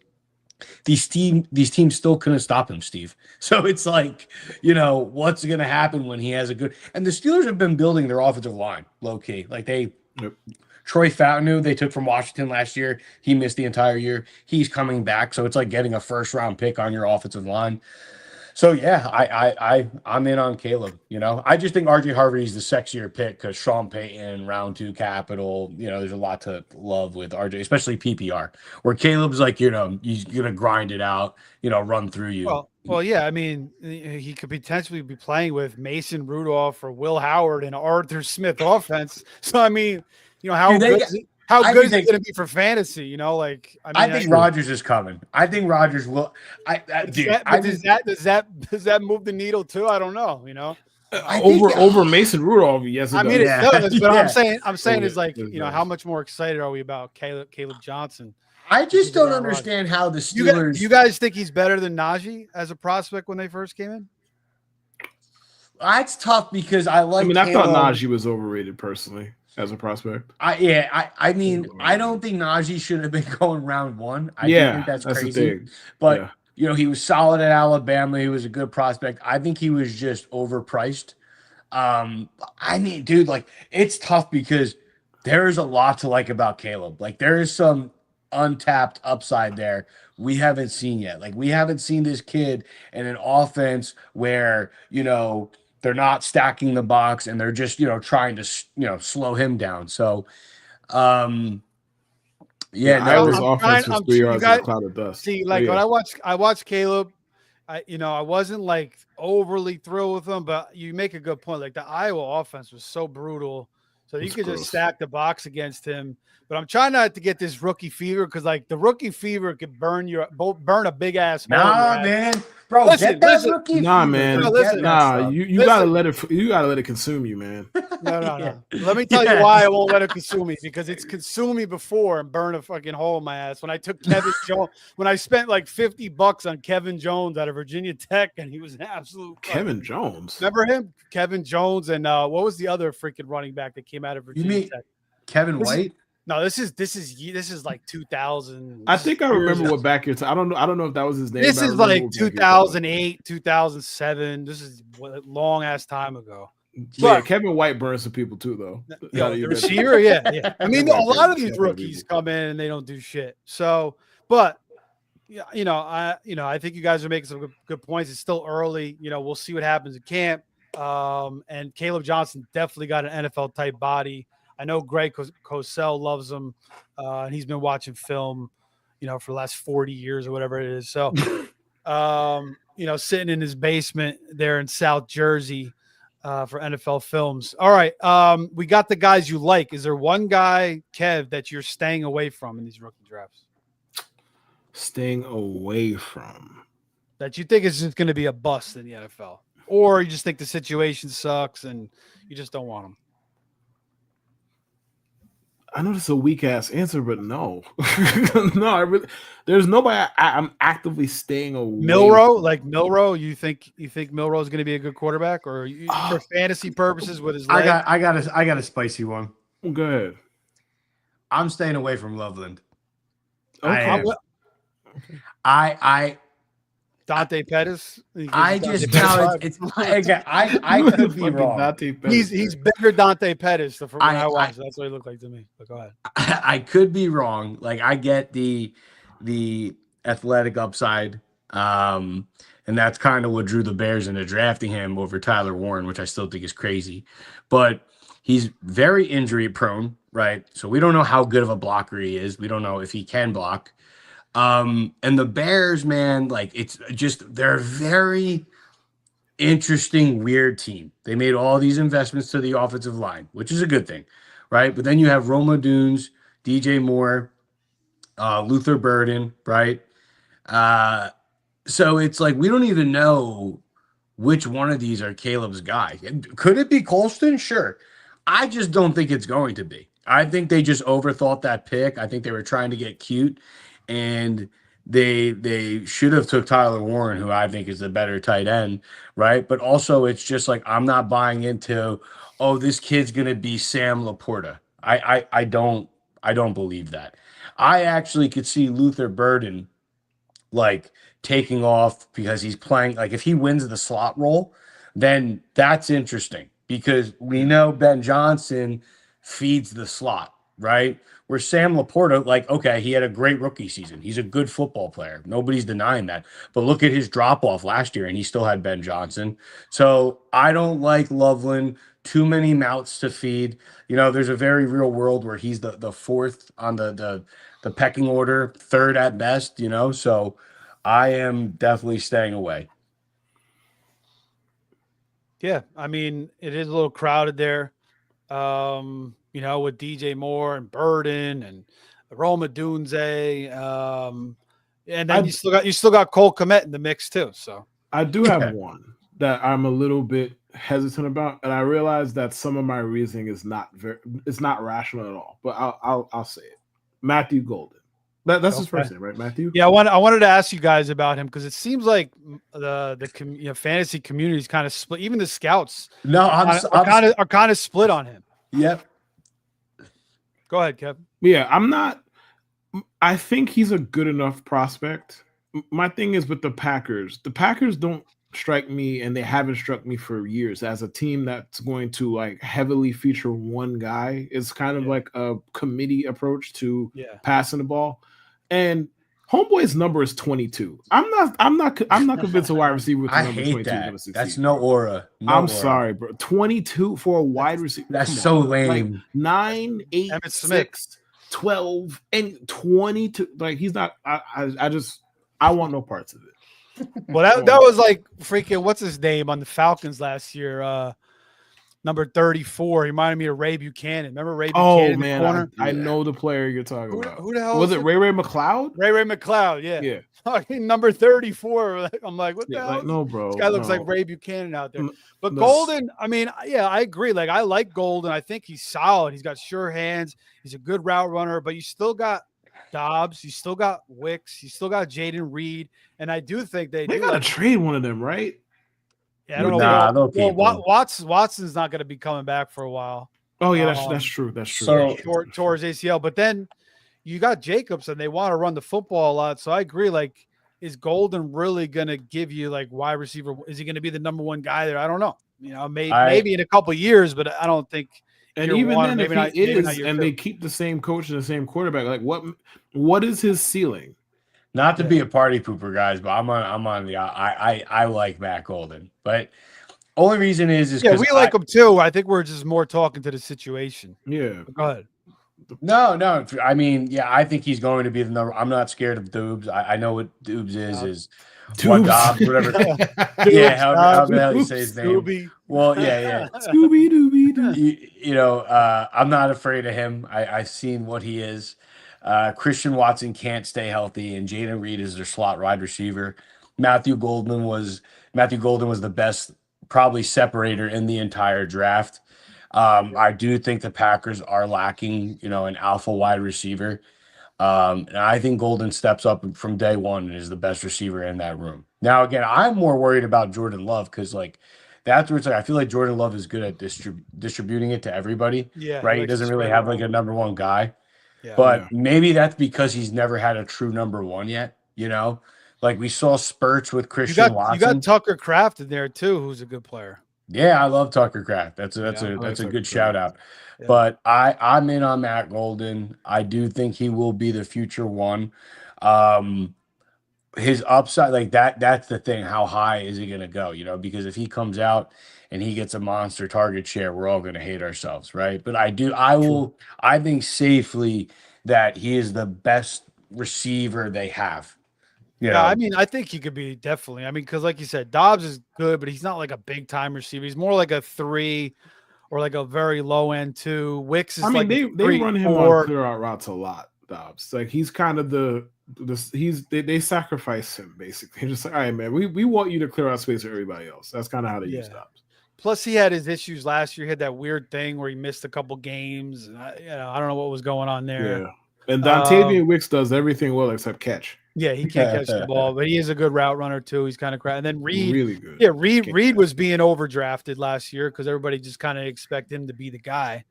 S3: these teams still couldn't stop him, Steve. So it's like, what's going to happen when he has a good, and the Steelers have been building their offensive line low key. Like Troy Fountain, they took from Washington last year. He missed the entire year. He's coming back. So it's like getting a first round pick on your offensive line. So yeah, I'm in on Caleb. I just think RJ Harvey is the sexier pick because Sean Payton, round 2 capital. There's a lot to love with RJ, especially PPR. Where Caleb's like, he's gonna grind it out, run through you.
S1: Well, yeah. I mean, he could potentially be playing with Mason Rudolph or Will Howard and Arthur Smith offense. So I mean, how good is it? How good is it going to be for fantasy? I
S3: think Rodgers is coming. I think Rodgers will.
S1: Does that move the needle too? I don't know.
S2: Over Mason Rudolph, yes. It
S1: does, but I'm saying is like how much more excited are we about Caleb Johnson?
S3: I just don't understand how the Steelers.
S1: You guys think he's better than Najee as a prospect when they first came in?
S3: That's tough because I thought
S2: Najee was overrated personally. As a prospect,
S3: I mean, I don't think Najee should have been going round 1. I think that's crazy. But he was solid at Alabama. He was a good prospect. I think he was just overpriced. I mean, dude, like it's tough because there is a lot to like about Caleb. Like there is some untapped upside there we haven't seen yet. Like we haven't seen this kid in an offense where they're not stacking the box and they're just, trying to, slow him down. So,
S2: Iowa's offense was 3 yards in a cloud of dust.
S1: See, like when I watched Caleb, I wasn't like overly thrilled with him, but you make a good point. Like the Iowa offense was so brutal. So you could just stack the box against him. But I'm trying not to get this rookie fever because like the rookie fever could burn a big ass hole.
S3: Nah, man. Bro,
S1: Listen,
S3: get that
S1: listen.
S3: rookie
S2: Nah,
S3: fever,
S2: man.
S3: dude.
S1: listen.
S3: Get that
S2: Nah,
S3: stuff.
S2: you
S1: Listen.
S2: gotta let it consume you, man.
S1: No.
S3: Yeah.
S1: Let me tell you why I won't let it consume me, because it's consumed me before and burned a fucking hole in my ass. When I took Kevin Jones, when I spent like $50 on Kevin Jones out of Virginia Tech, and he was an absolute
S2: Kevin Jones.
S1: Remember him? Kevin Jones, and what was the other freaking running back that came out of
S3: You
S1: Virginia
S3: mean
S1: Tech?
S3: Kevin White?
S1: No, this is like 2000.
S2: I think I remember
S1: years
S2: what back year. I don't know if that was his name.
S1: This
S2: but I
S1: is
S2: remember
S1: like
S2: what back year
S1: 2008, 2007. This is a long ass time ago.
S2: Yeah,
S1: But
S2: Kevin White burns some people too, though.
S1: the receiver, yeah. I mean, a
S2: Kevin White
S1: lot of
S2: burns
S1: these
S2: shit out of
S1: rookies
S2: people.
S1: come in and they don't do shit. So, but yeah, I think you guys are making some good points. It's still early. We'll see what happens at camp. And Caleb Johnson definitely got an NFL type body. I know Greg Cosell loves him, and he's been watching film, for the last 40 years or whatever it is. So, sitting in his basement there in South Jersey for NFL films. All right, we got the guys you like. Is there one guy, Kev, that you're staying away from in these rookie drafts?
S2: Staying away from
S1: That you think is just going to be a bust in the NFL? Or you just think the situation sucks and you just don't want him?
S2: I know this is a weak ass answer, but no, there's nobody I'm actively staying away.
S1: Milroe, you think Milroe is going to be a good quarterback, or for fantasy purposes with his leg?
S3: I got a spicy one.
S2: Go ahead.
S3: I'm staying away from Loveland.
S2: Okay.
S3: I
S1: Dante Pettis.
S3: I could be wrong.
S1: He's bigger Dante Pettis from what I watched. That's what he looked like to me. But go ahead.
S3: I could be wrong. Like, I get the athletic upside, and that's kind of what drew the Bears into drafting him over Tyler Warren, which I still think is crazy. But he's very injury prone, right? So we don't know how good of a blocker he is. We don't know if he can block. And the Bears, man, like, it's just, they're a very interesting, weird team. They made all these investments to the offensive line, which is a good thing, right? But then you have Roma Dunes, DJ Moore, Luther Burden, right? So it's like, we don't even know which one of these are Caleb's guy. Could it be Colston? Sure. I just don't think it's going to be. I think they just overthought that pick. I think they were trying to get cute. And they should have took Tyler Warren, who I think is the better tight end, right? But also, it's just like, I'm not buying into, oh, this kid's gonna be Sam Laporta. I don't believe that. I actually could see Luther Burden like taking off because he's playing. Like, if he wins the slot role, then that's interesting, because we know Ben Johnson feeds the slot, right? Where Sam Laporta, like, okay, he had a great rookie season. He's a good football player. Nobody's denying that. But look at his drop-off last year, and he still had Ben Johnson. So I don't like Loveland. Too many mouths to feed. There's a very real world where he's the fourth on the pecking order, third at best, So I am definitely staying away.
S1: Yeah, I mean, it is a little crowded there. With DJ Moore and Burden and Roma Dunze. And then you still got Cole Kmet in the mix too. So
S2: I do have one that I'm a little bit hesitant about, and I realize that some of my reasoning is not rational at all. But I'll say it. Matthew Golden. That's his first name, right, Matthew?
S1: Yeah, I wanted to ask you guys about him, because it seems like the fantasy community is kind of split. Even the scouts, are kind of split on him.
S3: Yep.
S1: Go ahead, Kevin.
S2: Yeah, I think he's a good enough prospect. My thing is with the Packers. The Packers don't strike me, and they haven't struck me for years, as a team that's going to like heavily feature one guy. It's kind of like a committee approach to passing the ball. And Homeboy's number is 22. I'm not convinced a wide receiver with the number 22 is going to succeed.
S3: That's no aura.
S2: Sorry, bro. 22 for a wide receiver.
S3: That's so lame.
S2: Like 9, 8, 6, 12, and 22. Like, he's not. I want no parts of it.
S1: Well, that was like freaking, what's his name on the Falcons last year? number 34. He reminded me of Ray Buchanan. Remember Ray Buchanan
S2: Oh
S1: in the
S2: man,
S1: corner?
S2: I know the player you're talking about.
S1: Who the hell
S2: was it? Ray McLeod?
S1: Ray McLeod, yeah.
S2: Yeah.
S1: Fucking number 34. I'm like, what the hell?
S2: Like, no, bro.
S1: This guy looks
S2: no.
S1: like Ray Buchanan out there. But
S2: No.
S1: Golden, I mean, yeah, I agree. Like, I like Golden. I think he's solid. He's got sure hands. He's a good route runner, but you still got Dobbs. You still got Wicks. You still got Jaden Reed. And I do think they
S2: got to trade one of them, right?
S1: Yeah, I don't know.
S3: Nah, they'll keep him.
S1: Watson's not going to be coming back for a while.
S2: Oh, yeah, that's true. That's true.
S3: So,
S1: Towards ACL. But then you got Jacobs, and they want to run the football a lot. So I agree. Like, is Golden really going to give you, like, wide receiver? Is he going to be the number one guy there? I don't know. You know, maybe in a couple of years, but I don't think.
S2: And even then, if he is, and they keep the same coach and the same quarterback, like, what is his ceiling?
S3: Not to be a party pooper, guys, but I'm on the I like Matt Golden, but only reason is because
S1: we like him too. I think we're just more talking to the situation.
S2: Yeah,
S1: go ahead.
S3: No. I mean, yeah, I think he's going to be the number. I'm not scared of Doobs. I know what Doobs is
S2: Doobs.
S3: Dobbs, whatever. Yeah, how the hell you say his name?
S1: Scooby.
S3: Well, yeah.
S2: Scooby Dooby.
S3: You know, I'm not afraid of him. I've seen what he is. Christian Watson can't stay healthy, and Jaden Reed is their slot wide receiver. Matthew Golden was the best, probably separator in the entire draft. I do think the Packers are lacking, an alpha wide receiver. And I think Golden steps up from day one and is the best receiver in that room. Now, again, I'm more worried about Jordan Love because, that's where it's like I feel like Jordan Love is good at distributing it to everybody.
S1: Yeah,
S3: right. He doesn't really have a number one guy.
S1: Yeah,
S3: but maybe that's because he's never had a true number one yet. Like we saw spurts with Christian Watson.
S1: You got Tucker Kraft in there too, who's a good player.
S3: Yeah, I love Tucker Kraft. That's a good shout out. Yeah. But I'm in on Matt Golden. I do think he will be the future one. His upside, like that's the thing. How high is he going to go? Because if he comes out and he gets a monster target share, we're all going to hate ourselves, right? But I think safely that he is the best receiver they have.
S1: Yeah, I mean, I think he could be definitely. I mean, because like you said, Dobbs is good, but he's not like a big time receiver. He's more like a 3 or like a very low end 2. Wicks is
S2: they run him on clear out routes a lot. Dobbs, like he's kind of they sacrifice him basically. They're just like, all right, man, we want you to clear out space for everybody else. That's kind of how they use Dobbs.
S1: Plus, he had his issues last year. He had that weird thing where he missed a couple games. And I don't know what was going on there.
S2: Yeah, and Dontavian Wicks does everything well except catch.
S1: Yeah, he can't catch the ball, but he is a good route runner too. He's kind of crap. And then Reed,
S2: really good.
S1: Yeah, Reed was being overdrafted last year because everybody just kind of expected him to be the guy,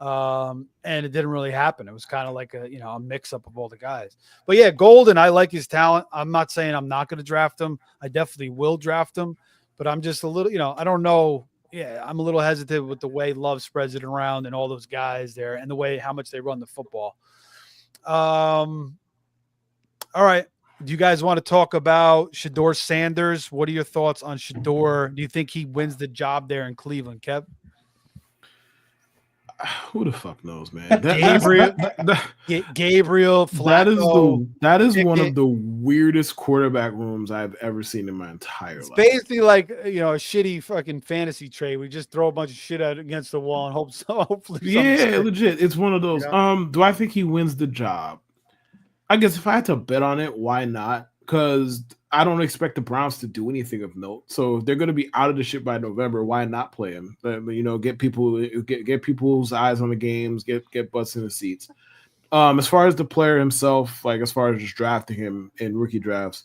S1: and it didn't really happen. It was kind of like a mix up of all the guys. But yeah, Golden, I like his talent. I'm not saying I'm not going to draft him. I definitely will draft him, but I'm just a little, I don't know. Yeah, I'm a little hesitant with the way Love spreads it around and all those guys there, and the way how much they run the football. All right. Do you guys want to talk about Shedeur Sanders? What are your thoughts on Shedeur? Do you think he wins the job there in Cleveland, Kev?
S2: Who the fuck knows, man?
S1: Gabriel Flacco.
S2: That is one of the weirdest quarterback rooms I've ever seen in my entire life.
S1: Basically like, a shitty fucking fantasy trade. We just throw a bunch of shit out against the wall and hopefully.
S2: Yeah, legit. It's one of those. Yeah. Do I think he wins the job? I guess if I had to bet on it, why not? Because I don't expect the Browns to do anything of note. So if they're going to be out of the shit by November, why not play him? Get people's eyes on the games, get butts in the seats. As far as the player himself, like as far as just drafting him in rookie drafts,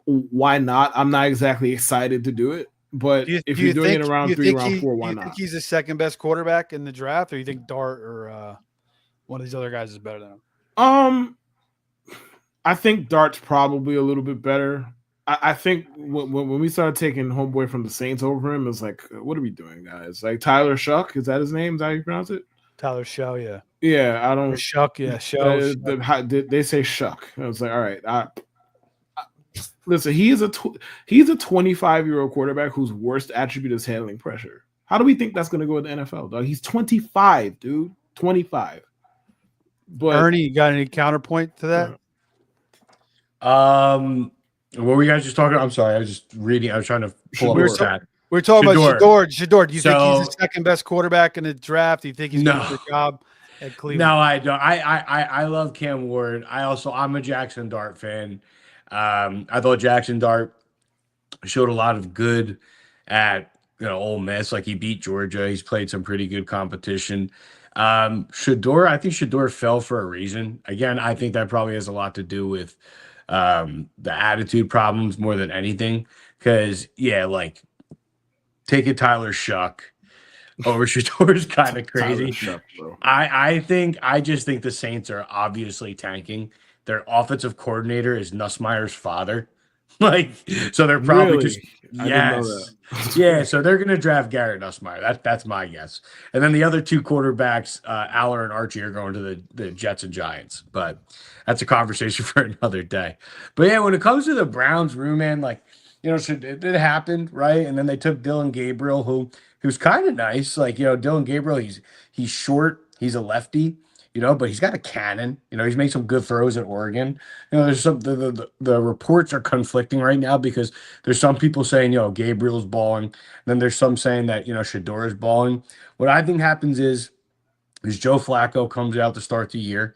S2: why not? I'm not exactly excited to do it, but if you're doing it around 3, round 4, why not?
S1: You think he's the second best quarterback in the draft, or you think Dart or one of these other guys is better than him?
S2: I think Dart's probably a little bit better. I think when we started taking homeboy from the Saints over him, it's like, what are we doing, guys? Like Tyler Shuck, is that his name? Is that how you pronounce it?
S1: Tyler Show, yeah.
S2: Yeah, I don't.
S1: Or Shuck, yeah. Show.
S2: They say Shuck. I was like, all right. Listen, he's a 25-year-old quarterback whose worst attribute is handling pressure. How do we think that's going to go in the NFL, dog? He's 25, dude. 25. But
S1: Ernie, you got any counterpoint to that?
S3: What were you guys just talking about? I'm sorry, I was just reading. I was trying to pull up a stat.
S1: We're talking about
S3: Shador.
S1: Shador, do you think he's the second best quarterback in the draft? Do you think he's going to do a job at Cleveland?
S3: No, I don't. I love Cam Ward. I'm a Jackson Dart fan. I thought Jackson Dart showed a lot of good at Ole Miss. Like he beat Georgia. He's played some pretty good competition. Shador, I think Shador fell for a reason. Again, I think that probably has a lot to do with the attitude problems more than anything. Because like taking Tyler Shuck over Shador is kind of crazy.
S2: Shuck, bro.
S3: I just think the Saints are obviously tanking. Their offensive coordinator is Nussmeier's father. So they're probably just
S2: I didn't know that.
S3: yeah. So they're gonna draft Garrett Nussmeier. That's my guess. And then the other two quarterbacks, Aller and Archie, are going to the Jets and Giants. But that's a conversation for another day. But yeah, when it comes to the Browns room, man, it happened, right? And then they took Dylan Gabriel, who's kind of nice. Dylan Gabriel, he's short, he's a lefty. But he's got a cannon. He's made some good throws at Oregon. There's some the reports are conflicting right now because there's some people saying, Gabriel's balling. Then there's some saying that, Shador is balling. What I think happens is Joe Flacco comes out to start the year.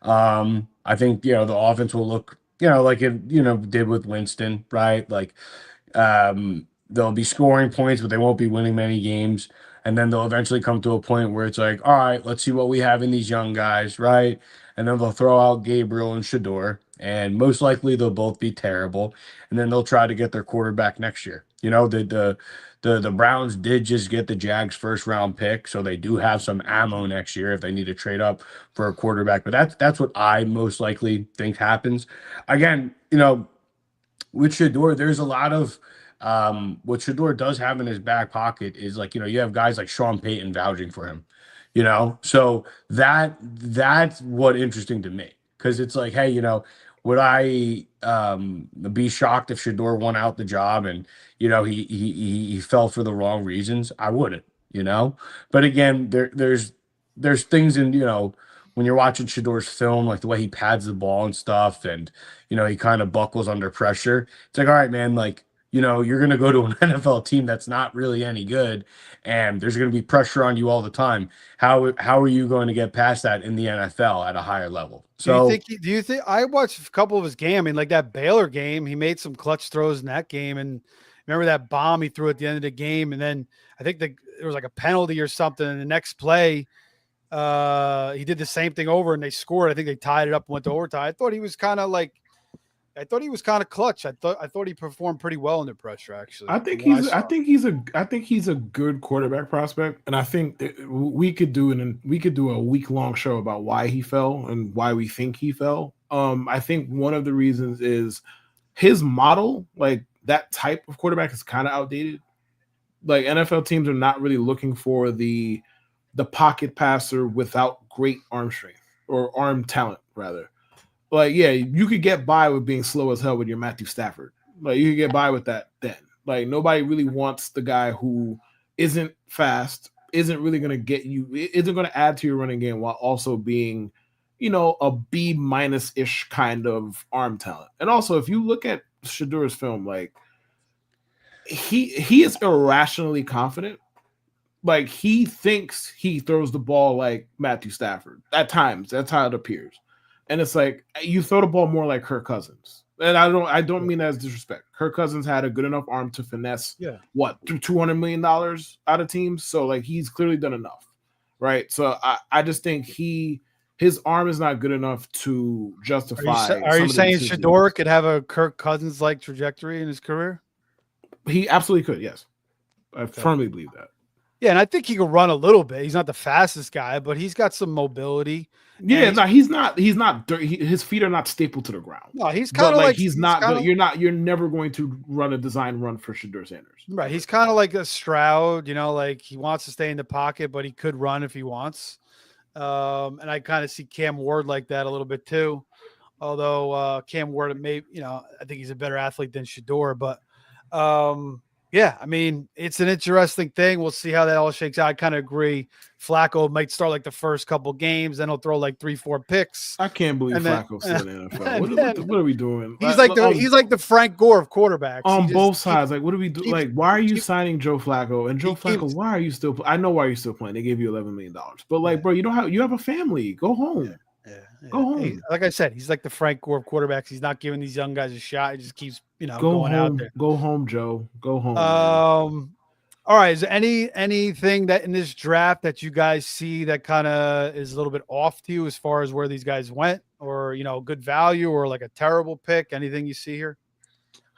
S3: I think, the offense will look, like it, did with Winston, right? They'll be scoring points, but they won't be winning many games. And then they'll eventually come to a point where it's like, all right, let's see what we have in these young guys, right? And then they'll throw out Gabriel and Shador, and most likely they'll both be terrible. And then they'll try to get their quarterback next year. The Browns did just get the Jags first round pick, so they do have some ammo next year if they need to trade up for a quarterback. But that's what I most likely think happens. Again, with Shador, there's a lot of what Shador does have in his back pocket is you have guys like Sean Payton vouching for him, so that's what interesting to me. Cause it's like, hey, would I be shocked if Shador won out the job and, he fell for the wrong reasons? I wouldn't, but again, there's things in, when you're watching Shador's film, like the way he pads the ball and stuff, and, he kind of buckles under pressure. It's like, all right, man, you're going to go to an NFL team that's not really any good, and there's going to be pressure on you all the time. How are you going to get past that in the NFL at a higher level? So
S1: do you think I watched a couple of his game? I mean, like that Baylor game, he made some clutch throws in that game. And remember that bomb he threw at the end of the game? And then I think there was like a penalty or something. And the next play, he did the same thing over and they scored. I think they tied it up and went to overtime. I thought he was kind of clutch. I thought he performed pretty well under pressure, actually.
S2: I think he's a good quarterback prospect, and I think we could do a week-long show about why he fell and why we think he fell. I think one of the reasons is his model, like that type of quarterback, is kind of outdated. Like NFL teams are not really looking for the pocket passer without great arm strength or arm talent, rather. Like, yeah, you could get by with being slow as hell with your Matthew Stafford. Like, you could get by with that then. Like, nobody really wants the guy who isn't fast, isn't really going to get you, isn't going to add to your running game while also being, a B- ish kind of arm talent. And also, if you look at Shador's film, like, he is irrationally confident. Like, he thinks he throws the ball like Matthew Stafford. At times, that's how it appears. And it's like you throw the ball more like Kirk Cousins. And I don't mean that as disrespect. Kirk Cousins had a good enough arm to finesse $200 million out of teams. So like he's clearly done enough. Right. So I just think his arm is not good enough to justify.
S1: Are you saying Shador could have a Kirk Cousins like trajectory in his career?
S2: He absolutely could, yes. I firmly believe that.
S1: Yeah, and I think he can run a little bit. He's not the fastest guy, but he's got some mobility.
S2: Yeah, no, he's not. His feet are not stapled to the ground.
S1: No, he's kind of like
S2: he's not. You're never going to run a design run for Shador Sanders.
S1: Right. He's kind of like a Stroud. Like he wants to stay in the pocket, but he could run if he wants. And I kind of see Cam Ward like that a little bit too. Although Cam Ward, I think he's a better athlete than Shador, but. Yeah, I mean, it's an interesting thing. We'll see how that all shakes out. I kind of agree. Flacco might start like the first couple games, then he'll throw like 3-4 picks.
S2: I can't believe
S1: And then,
S2: Flacco's still in the NFL.
S1: and
S2: What are we doing?
S1: he's like the Frank Gore of quarterbacks.
S2: On both sides. Like, what do we do? Like, why are you signing Joe Flacco? And Joe Flacco, why are you still? I know why you're still playing. They gave you $11 million, but like, bro, you have a family. Go home.
S1: Yeah.
S2: Go home.
S1: Like I said, he's like the Frank Gore of quarterbacks. He's not giving these young guys a shot. He just keeps,
S2: Go
S1: going
S2: home.
S1: out there.
S2: Go home, Joe. Go home.
S1: All right. Is there anything that in this draft that you guys see that kind of is a little bit off to you as far as where these guys went, or good value, or like a terrible pick? Anything you see here?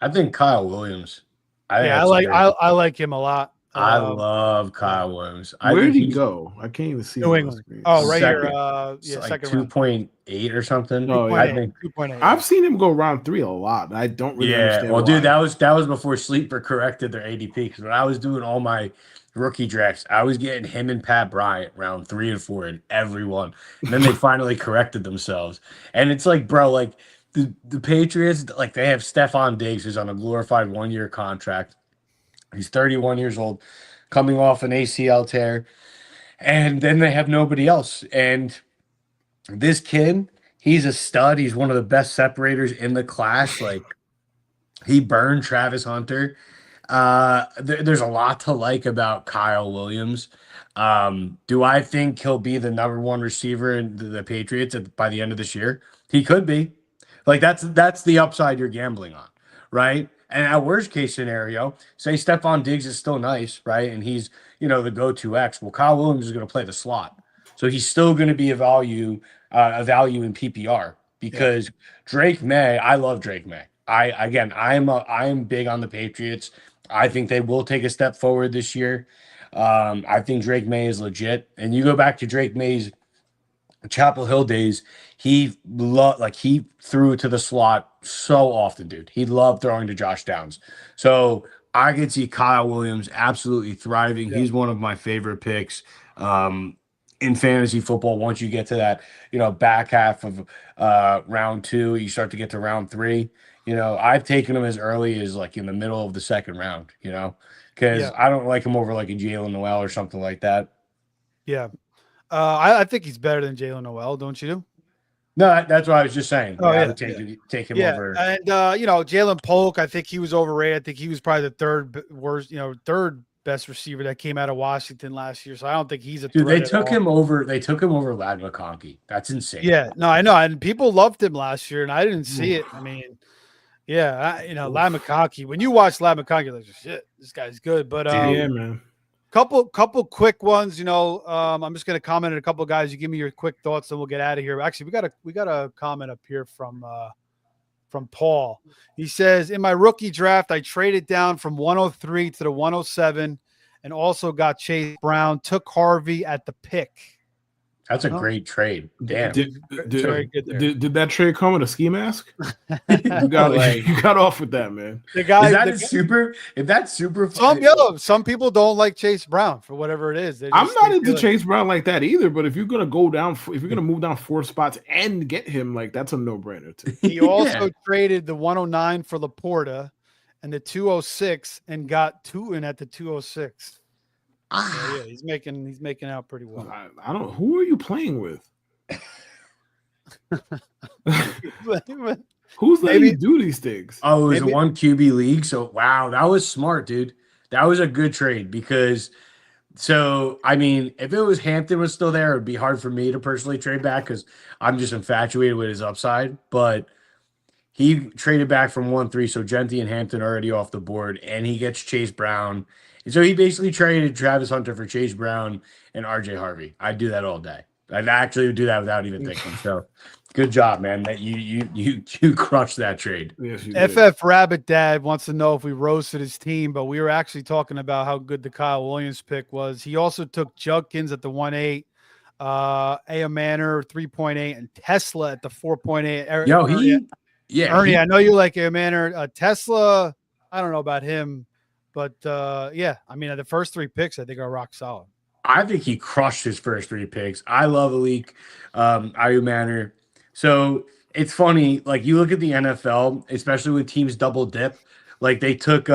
S3: I think Kyle Williams.
S1: I like him a lot.
S3: I love Kyle Williams.
S2: Where did he go? I can't even see.
S1: New England. Oh, right
S3: second,
S1: here.
S3: like
S1: Second
S3: 2.8 or something.
S2: Oh, yeah.
S3: I think
S1: 2.8.
S2: I've seen him go round 3 a lot. I don't really understand.
S3: Well,
S2: why.
S3: dude, that was before Sleeper corrected their ADP. Because when I was doing all my rookie drafts, I was getting him and Pat Bryant round 3 and 4 in every one. And then they finally corrected themselves. And it's like, bro, like the Patriots, like they have Stephon Diggs, who's on a glorified 1-year contract. He's 31 years old, coming off an ACL tear. And then they have nobody else. And this kid, he's a stud. He's one of the best separators in the class. Like, he burned Travis Hunter. There's a lot to like about Kyle Williams. Do I think he'll be the number 1 receiver in the Patriots by the end of this year? He could be. Like, that's the upside you're gambling on, right? And at worst case scenario, say Stephon Diggs is still nice, right? And he's, the go-to X. Well, Kyle Williams is going to play the slot. So he's still going to be a value in PPR because Drake May, I love Drake May. I'm big on the Patriots. I think they will take a step forward this year. I think Drake May is legit. And you go back to Drake May's Chapel Hill days, he threw to the slot so often, dude. He loved throwing to Josh Downs. So I could see Kyle Williams absolutely thriving. Yeah. He's one of my favorite picks in fantasy football. Once you get to that, back half of round 2, you start to get to round 3. I've taken him as early as like in the middle of the second round, because I don't like him over like a Jalen Noel or something like that.
S1: Yeah. I think he's better than Jalen Noel, don't you?
S3: No, that's what I was just saying.
S1: Oh,
S3: I would take him over.
S1: And Jalen Polk, I think he was overrated. I think he was probably the third best receiver that came out of Washington last year. So I don't think he's a
S3: dude. They took him over Lad McConkey. That's insane.
S1: Yeah, no, I know, and people loved him last year, and I didn't see it. I mean, Lad McConkey. When you watch Lad McConkey, you're like, shit, this guy's good. But
S2: yeah, man.
S1: Couple quick ones, I'm just going to comment on a couple of guys. You give me your quick thoughts and we'll get out of here. Actually, we got a comment up here from Paul. He says, in my rookie draft, I traded down from 103 to the 107 and also got Chase Brown, took Harvey at the pick.
S3: That's a great trade. Damn.
S2: Did that trade come with a ski mask? You got off with that, man.
S3: If that's super
S1: some people don't like Chase Brown for whatever it is.
S2: I'm not into Chase Brown like that either, but if you're gonna move down 4 spots and get him, like that's a no-brainer too.
S1: He also traded the 109 for Laporta and the 206 and got Tootin at the 206. So, he's making out pretty well.
S2: I don't. Who are you playing with? Who's letting you do these things?
S3: Oh, it was a 1 QB league. So wow, that was smart, dude. That was a good trade because. So I mean, if it was Hampton was still there, it'd be hard for me to personally trade back because I'm just infatuated with his upside. But he traded back from 1-3, so Genty and Hampton are already off the board, and he gets Chase Brown. And so he basically traded Travis Hunter for Chase Brown and RJ Harvey. I'd do that all day. I'd actually do that without even thinking. So good job, man. That you crushed that trade.
S2: Yes,
S1: FF Rabbit Dad wants to know if we roasted his team, but we were actually talking about how good the Kyle Williams pick was. He also took Judkins at the 1.8, Aya Manor 3.8, and Tesla at the 4.8. Ernie, I know you like Aya Manor. Tesla, I don't know about him. But, I mean, the first 3 picks, I think, are rock solid.
S3: I think he crushed his first 3 picks. I love Alik, Ayu Manor. So it's funny, like, you look at the NFL, especially with teams double dip, like they took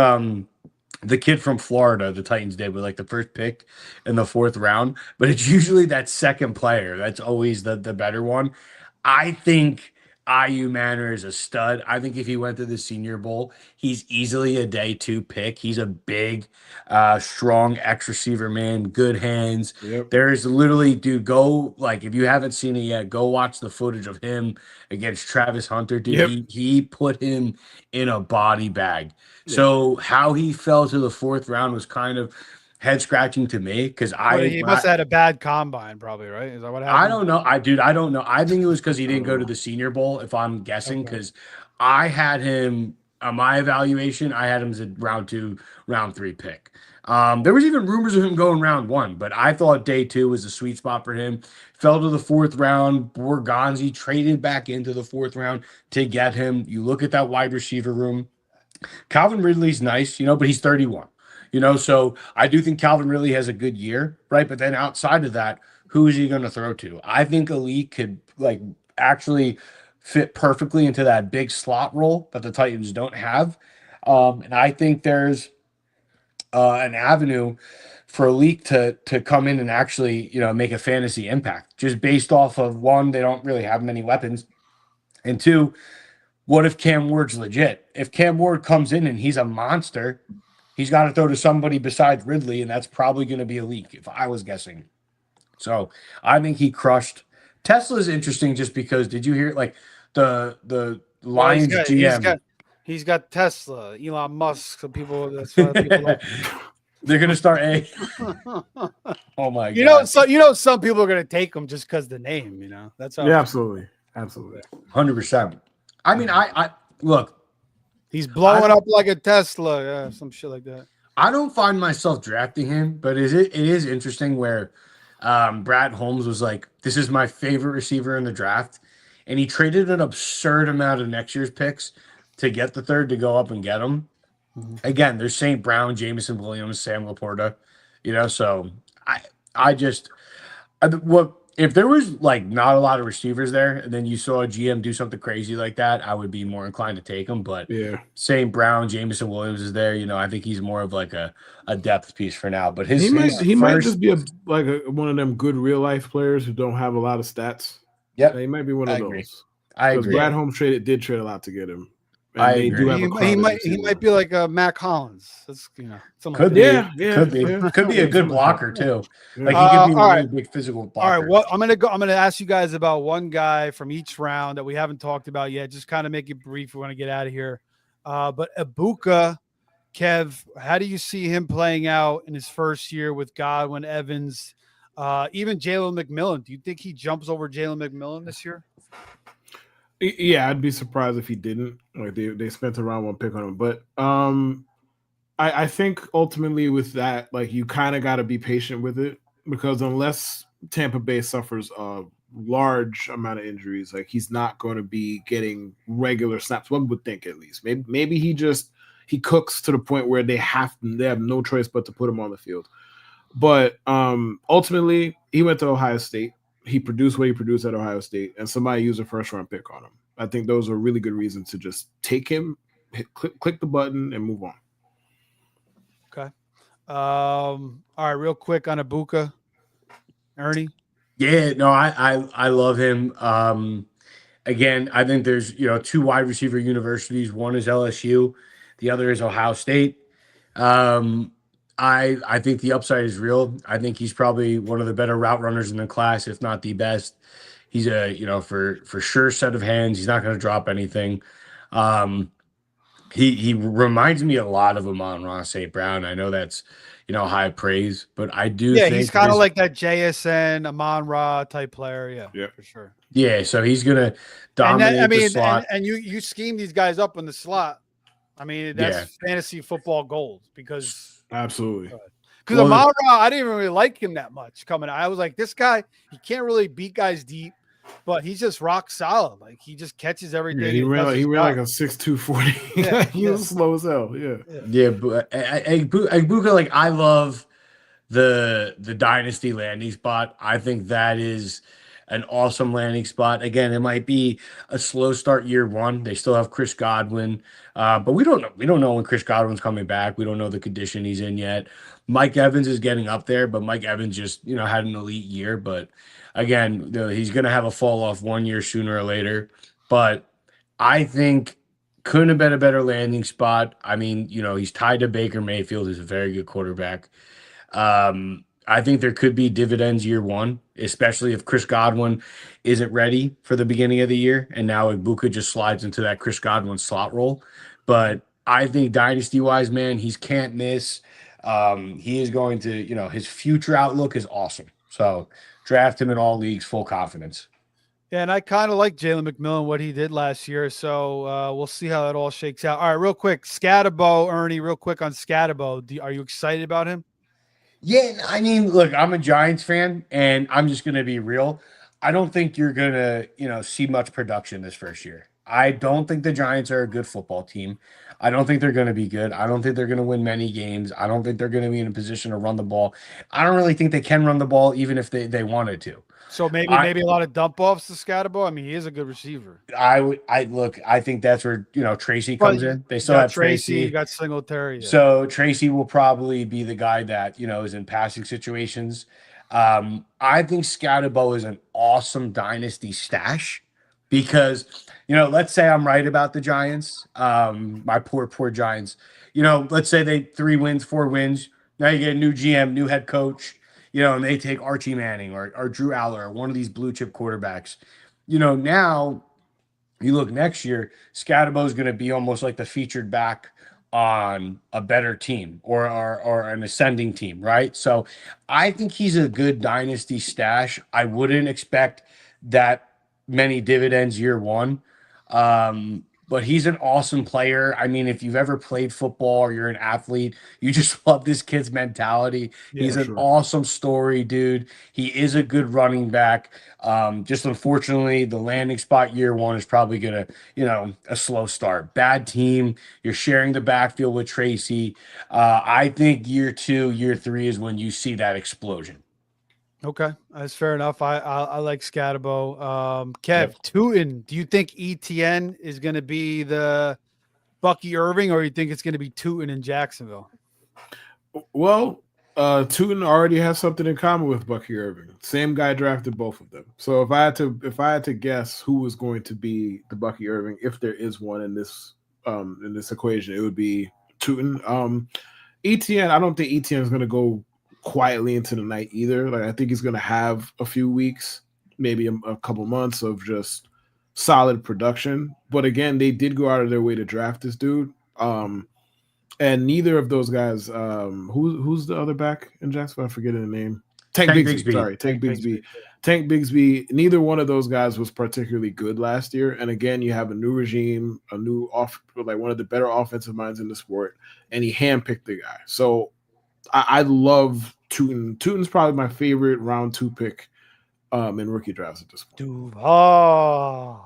S3: the kid from Florida, the Titans did with like the first pick in the 4th round, but it's usually that second player that's always the better one. I think IU Manor is a stud. I think if he went to the Senior Bowl, he's easily a day 2 pick. He's a big, strong X receiver, man, good hands.
S2: Yep.
S3: There's literally, dude, go like if you haven't seen it yet, go watch the footage of him against Travis Hunter. Dude,
S2: Yep.
S3: he put him in a body bag.
S2: Yeah.
S3: So how he fell to the 4th round was kind of head scratching to me because
S1: He must have had a bad combine, probably, right? Is that what happened?
S3: I don't know. I don't know. I think it was because he didn't go to the Senior Bowl, if I'm guessing, because I had him on my evaluation, I had him as a round 2, round 3 pick. There was even rumors of him going round 1, but I thought day 2 was a sweet spot for him. Fell to the 4th round. Borgonzi traded back into the 4th round to get him. You look at that wide receiver room. Calvin Ridley's nice, but he's 31. So I do think Calvin Ridley has a good year, right? But then outside of that, who is he going to throw to? I think Elite could actually fit perfectly into that big slot role that the Titans don't have. And I think there's an avenue for Elite to come in and actually, make a fantasy impact just based off of, one, they don't really have many weapons. And 2, what if Cam Ward's legit? If Cam Ward comes in and he's a monster, he's got to throw to somebody besides Ridley, and that's probably going to be Elite if I was guessing. So I think he crushed. Tesla's interesting just because, did you hear the Lions GM?
S1: He's got Tesla, Elon Musk. So that's why people like.
S3: They're going to start Oh my god!
S1: Some people are going to take him just because the name. That's how.
S2: Yeah, absolutely,
S3: 100%. I mean, I look.
S1: He's blowing up like a Tesla, some shit like that.
S3: I don't find myself drafting him, but it is interesting where Brad Holmes was like, "This is my favorite receiver in the draft," and he traded an absurd amount of next year's picks to get the 3rd to go up and get him. Mm-hmm. Again, there's St. Brown, Jameson Williams, Sam Laporta, So if there was not a lot of receivers there, and then you saw a GM do something crazy like that, I would be more inclined to take him. But
S2: yeah,
S3: St. Brown, Jameson Williams is there. I think he's more of a depth piece for now. But
S2: he might just be one of them good real life players who don't have a lot of stats.
S3: Yeah,
S2: he might be one of those.
S3: I agree.
S2: Brad Holmes did trade a lot to get him. And
S3: I agree.
S1: He might be like a Mac Hollins. That's
S3: could be a good blocker too. He could be a really big physical blocker.
S1: All right, I'm gonna ask you guys about one guy from each round that we haven't talked about yet. Just kind of make it brief. We want to get out of here. But Ibuka, Kev, how do you see him playing out in his first year with Godwin, Evans, even Jalen McMillan? Do you think he jumps over Jalen McMillan this year?
S2: Yeah, I'd be surprised if he didn't. They spent a round 1 pick on him, but I think ultimately with that, you kind of got to be patient with it because unless Tampa Bay suffers a large amount of injuries, he's not going to be getting regular snaps. One would think, at least. Maybe he cooks to the point where they have no choice but to put him on the field. But ultimately, he went to Ohio State. He produced what he produced at Ohio State, and somebody used a 1st-round pick on him. I think those are really good reasons to just take him, click the button, and move on.
S1: Okay. All right, real quick on Ibuka, Ernie.
S3: Yeah, no, I love him. Again, I think there's 2 wide receiver universities. One is LSU, the other is Ohio State. I think the upside is real. I think he's probably one of the better route runners in the class, if not the best. He's a, for sure set of hands. He's not going to drop anything. He reminds me a lot of Amon-Ra St. Brown. I know that's, high praise, but I do think
S1: he's kind of like that JSN, Amon-Ra type player. Yeah, for sure.
S3: Yeah, so he's going to dominate the slot.
S1: And you scheme these guys up in the slot. I mean, that's fantasy football gold because
S2: absolutely.
S1: Because Amon-Ra, I didn't even really like him that much coming out. I was like, this guy, he can't really beat guys deep, but he's just rock solid. He just catches everything.
S2: Yeah, he ran like a 6'2", 40. He was slow as hell.
S3: Yeah, but Ibuka, I love the Dynasty landing spot. I think that is an awesome landing spot. Again, it might be a slow start year one. They still have Chris Godwin, but we don't know. We don't know when Chris Godwin's coming back. We don't know the condition he's in yet. Mike Evans is getting up there, but Mike Evans just had an elite year. But again, he's going to have a fall off 1 year sooner or later. But I think couldn't have been a better landing spot. I mean, he's tied to Baker Mayfield, who's a very good quarterback. I think there could be dividends year one, especially if Chris Godwin isn't ready for the beginning of the year. And now Ibuka just slides into that Chris Godwin slot role. But I think dynasty-wise, man, he's can't miss. He is going to, his future outlook is awesome. So draft him in all leagues, full confidence.
S1: Yeah, and I kind of like Jalen McMillan, what he did last year. So we'll see how that all shakes out. All right, real quick, Scatterbo, Ernie, real quick on Scatterbo. Are you excited about him?
S3: Yeah, I mean, look, I'm a Giants fan, and I'm just going to be real. I don't think you're going to, see much production this first year. I don't think the Giants are a good football team. I don't think they're going to be good. I don't think they're going to win many games. I don't think they're going to be in a position to run the ball. I don't really think they can run the ball even if they wanted to.
S1: So maybe a lot of dump offs to Scatterbo. I mean, he is a good receiver.
S3: I think that's where Tracy comes in. They still have Tracy.
S1: You got Singletary. Yeah.
S3: So Tracy will probably be the guy that is in passing situations. I think Scatterbo is an awesome dynasty stash because let's say I'm right about the Giants. My poor Giants. Let's say they 3 wins, 4 wins. Now you get a new GM, new head coach. And they take Archie Manning or Drew Aller or one of these blue chip quarterbacks. Now you look next year, Scatterbo is going to be almost like the featured back on a better team or an ascending team, right? So I think he's a good dynasty stash. I wouldn't expect that many dividends year one. But he's an awesome player. I mean, if you've ever played football or you're an athlete, you just love this kid's mentality. Yeah, he's an awesome story, dude. He is a good running back. Just unfortunately, the landing spot year one is probably going to, a slow start. Bad team. You're sharing the backfield with Tracy. I think year 2, year 3 is when you see that explosion.
S1: Okay, that's fair enough. I like Scatterbo. Kev, Tootin, do you think ETN is going to be the Bucky Irving, or you think it's going to be Tootin in Jacksonville?
S2: Well, Tootin already has something in common with Bucky Irving. Same guy drafted both of them. So if I had to guess who was going to be the Bucky Irving, if there is one in this equation, it would be Tootin. ETN, I don't think ETN is going to go quietly into the night either. Like I think he's going to have a few weeks, maybe a couple months of just solid production. But again, they did go out of their way to draft this dude. And neither of those guys, who's the other back in Jacksonville? I'm forgetting the name. Tank Bigsby. Sorry, Tank Bigsby. Tank Bigsby. Neither one of those guys was particularly good last year. And again, you have a new regime, a new one of the better offensive minds in the sport, and he handpicked the guy. So I love Tootin. Tootin's probably my favorite round 2 pick in rookie drafts at this point.
S1: Dude, I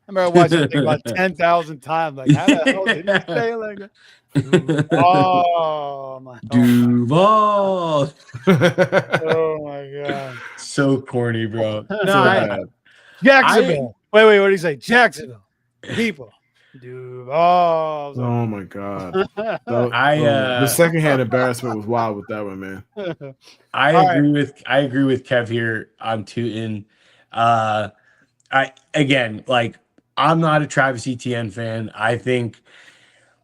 S1: remember watching that thing about 10,000 times. Like, how the hell did he say it like that? Oh my
S3: Duval.
S1: Oh my god.
S3: So corny, bro.
S1: Jacksonville. Wait, what did he say? Jacksonville. People. Duval.
S2: Oh my god. The secondhand embarrassment was wild with that one, man.
S3: I agree with Kev here on Tootin. I'm not a Travis Etienne fan. I think,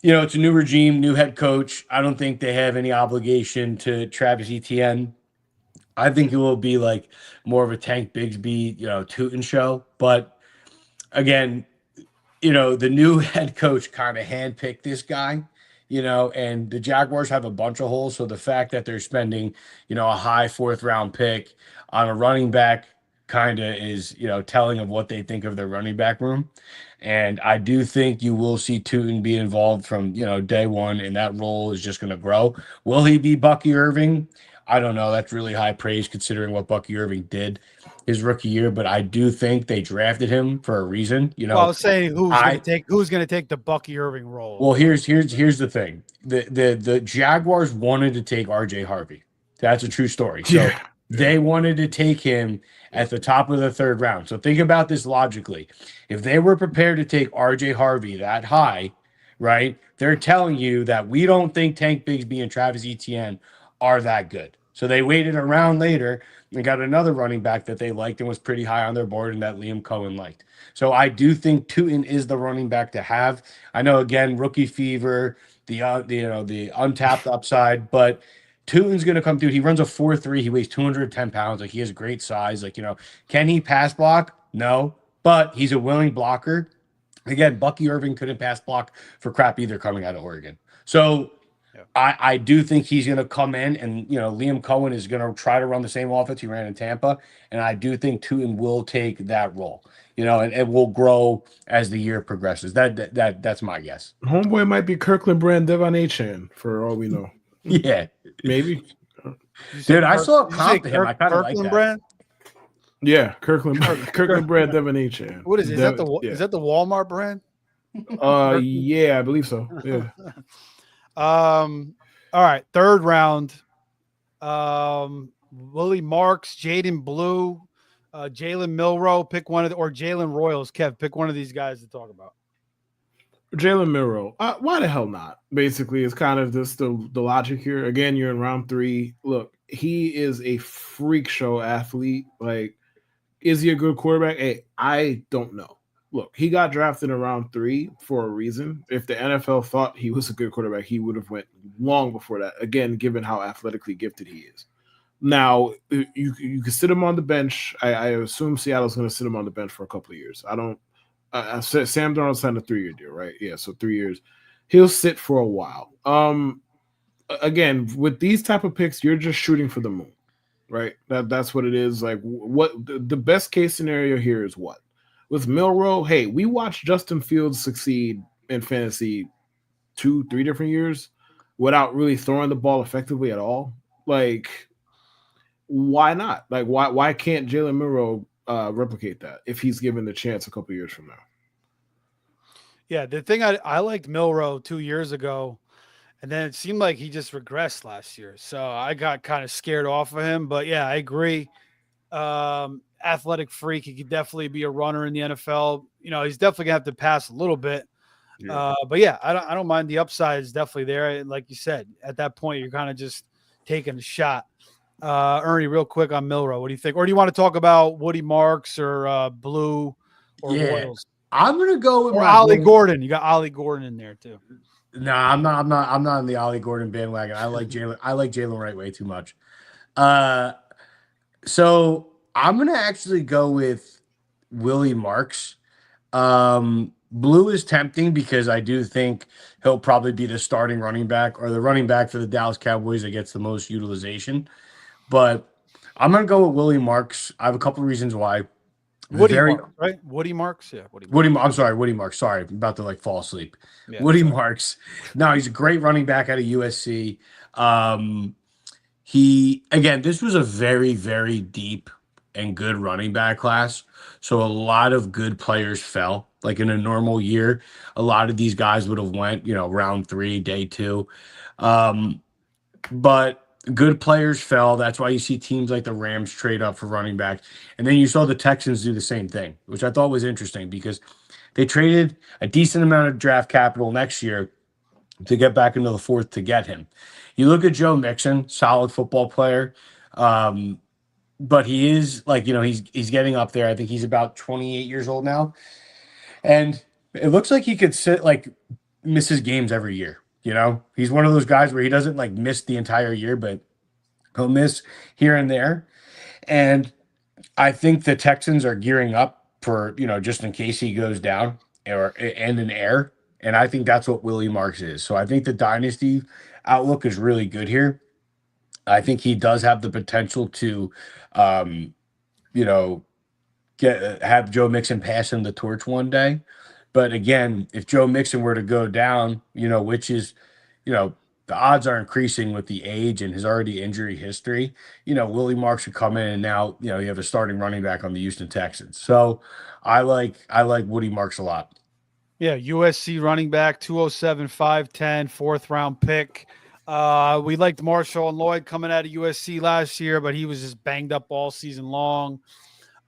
S3: it's a new regime, new head coach. I don't think they have any obligation to Travis Etienne. I think it will be like more of a Tank Bigsby, Tootin show. But again, the new head coach kind of handpicked this guy, and the Jaguars have a bunch of holes. So the fact that they're spending, a high 4th round pick on a running back kind of is, telling of what they think of their running back room. And I do think you will see Tootin be involved from, day one, and that role is just going to grow. Will he be Bucky Irving? I don't know. That's really high praise considering what Bucky Irving did his rookie year, but I do think they drafted him for a reason.
S1: Well, I was saying who's going to take the Bucky Irving role.
S3: Well, here's the thing. The Jaguars wanted to take RJ Harvey. That's a true story. So They wanted to take him at the top of the third round. So think about this logically. If they were prepared to take RJ Harvey that high, right? They're telling you that we don't think Tank Bigsby and Travis Etienne are that good. So they waited around later and got another running back that they liked and was pretty high on their board and that Liam Cohen liked. So I do think Tootin is the running back to have. I know again, rookie fever, the untapped upside, but Tootin's going to come through. He runs a 4.3. He weighs 210 pounds. Like, he has great size. Like, can he pass block? No, but he's a willing blocker. Again, Bucky Irving couldn't pass block for crap either coming out of Oregon. So I do think he's going to come in and, Liam Cohen is going to try to run the same offense he ran in Tampa. And I do think Tootin will take that role, and it will grow as the year progresses. That's my guess.
S2: Homeboy might be Kirkland Brand Devon Achan for all we know.
S3: Yeah.
S2: Maybe.
S3: Dude, I saw a comp to him. I kind of like that.
S1: Brand?
S2: Yeah, Kirkland Brand Devon Achan.
S1: What is it? Is that the Walmart brand?
S2: Yeah, I believe so. Yeah.
S1: All right, third round. Willie Marks, Jaden Blue, Jalen Milrow, pick one of or Jalen Royals. Kev, pick one of these guys to talk about.
S2: Jalen Milrow. Why the hell not? Basically, it's kind of just the logic here. Again, you're in round 3. Look, he is a freak show athlete. Like, is he a good quarterback? Hey, I don't know. Look, he got drafted in round 3 for a reason. If the NFL thought he was a good quarterback, he would have went long before that. Again, given how athletically gifted he is. Now, you can sit him on the bench. I assume Seattle's going to sit him on the bench for a couple of years. Sam Darnold signed a 3-year deal, right? Yeah, so 3 years. He'll sit for a while. Again, with these type of picks, you're just shooting for the moon, right? That's what it is. Like, what the best case scenario here is what? With Milrow, hey, we watched Justin Fields succeed in fantasy 2-3 different years without really throwing the ball effectively at all. Like, why not? Like, why can't Jalen Milrow replicate that if he's given the chance a couple years from now?
S1: Yeah, the thing I liked Milrow 2 years ago, and then it seemed like he just regressed last year. So I got kind of scared off of him. But yeah, I agree. Athletic freak. He could definitely be a runner in the NFL. He's definitely gonna have to pass a little bit. Yeah. But yeah, I don't mind. The upside is definitely there. Like you said, at that point, you're kind of just taking a shot. Ernie, real quick on Milrow, what do you think? Or do you want to talk about Woody Marks or Blue or Royals?
S3: I'm gonna go with
S1: Ollie Gordon. You got Ollie Gordon in there too.
S3: No, I'm not on the Ollie Gordon bandwagon. I like Jalen Wright way too much. So I'm gonna actually go with Willie Marks. Blue is tempting because I do think he'll probably be the starting running back or the running back for the Dallas Cowboys that gets the most utilization. But I'm gonna go with Willie Marks. I have a couple of reasons why.
S1: Marks, right? Woody Marks, yeah.
S3: I'm sorry, Woody Marks. Sorry, I'm about to fall asleep. Yeah, Woody Marks. No, he's a great running back out of USC. This was a very, very deep and good running back class. So a lot of good players fell. Like in a normal year, a lot of these guys would have went, round 3, day 2. But good players fell. That's why you see teams like the Rams trade up for running back. And then you saw the Texans do the same thing, which I thought was interesting because they traded a decent amount of draft capital next year to get back into the 4th to get him. You look at Joe Mixon, solid football player. But he is he's getting up there. I think he's about 28 years old now. And it looks like he could miss his games every year. He's one of those guys where he doesn't miss the entire year, but he'll miss here and there. And I think the Texans are gearing up for, just in case he goes down and an heir. And I think that's what Willie Marks is. So I think the dynasty outlook is really good here. I think he does have the potential to, have Joe Mixon pass him the torch one day. But again, if Joe Mixon were to go down, which is, the odds are increasing with the age and his already injury history, Willie Marks should come in and now, you have a starting running back on the Houston Texans. So I like Woody Marks a lot.
S1: Yeah, USC running back, 207, 5'10", 4th round pick. We liked Marshall and Lloyd coming out of USC last year, but he was just banged up all season long.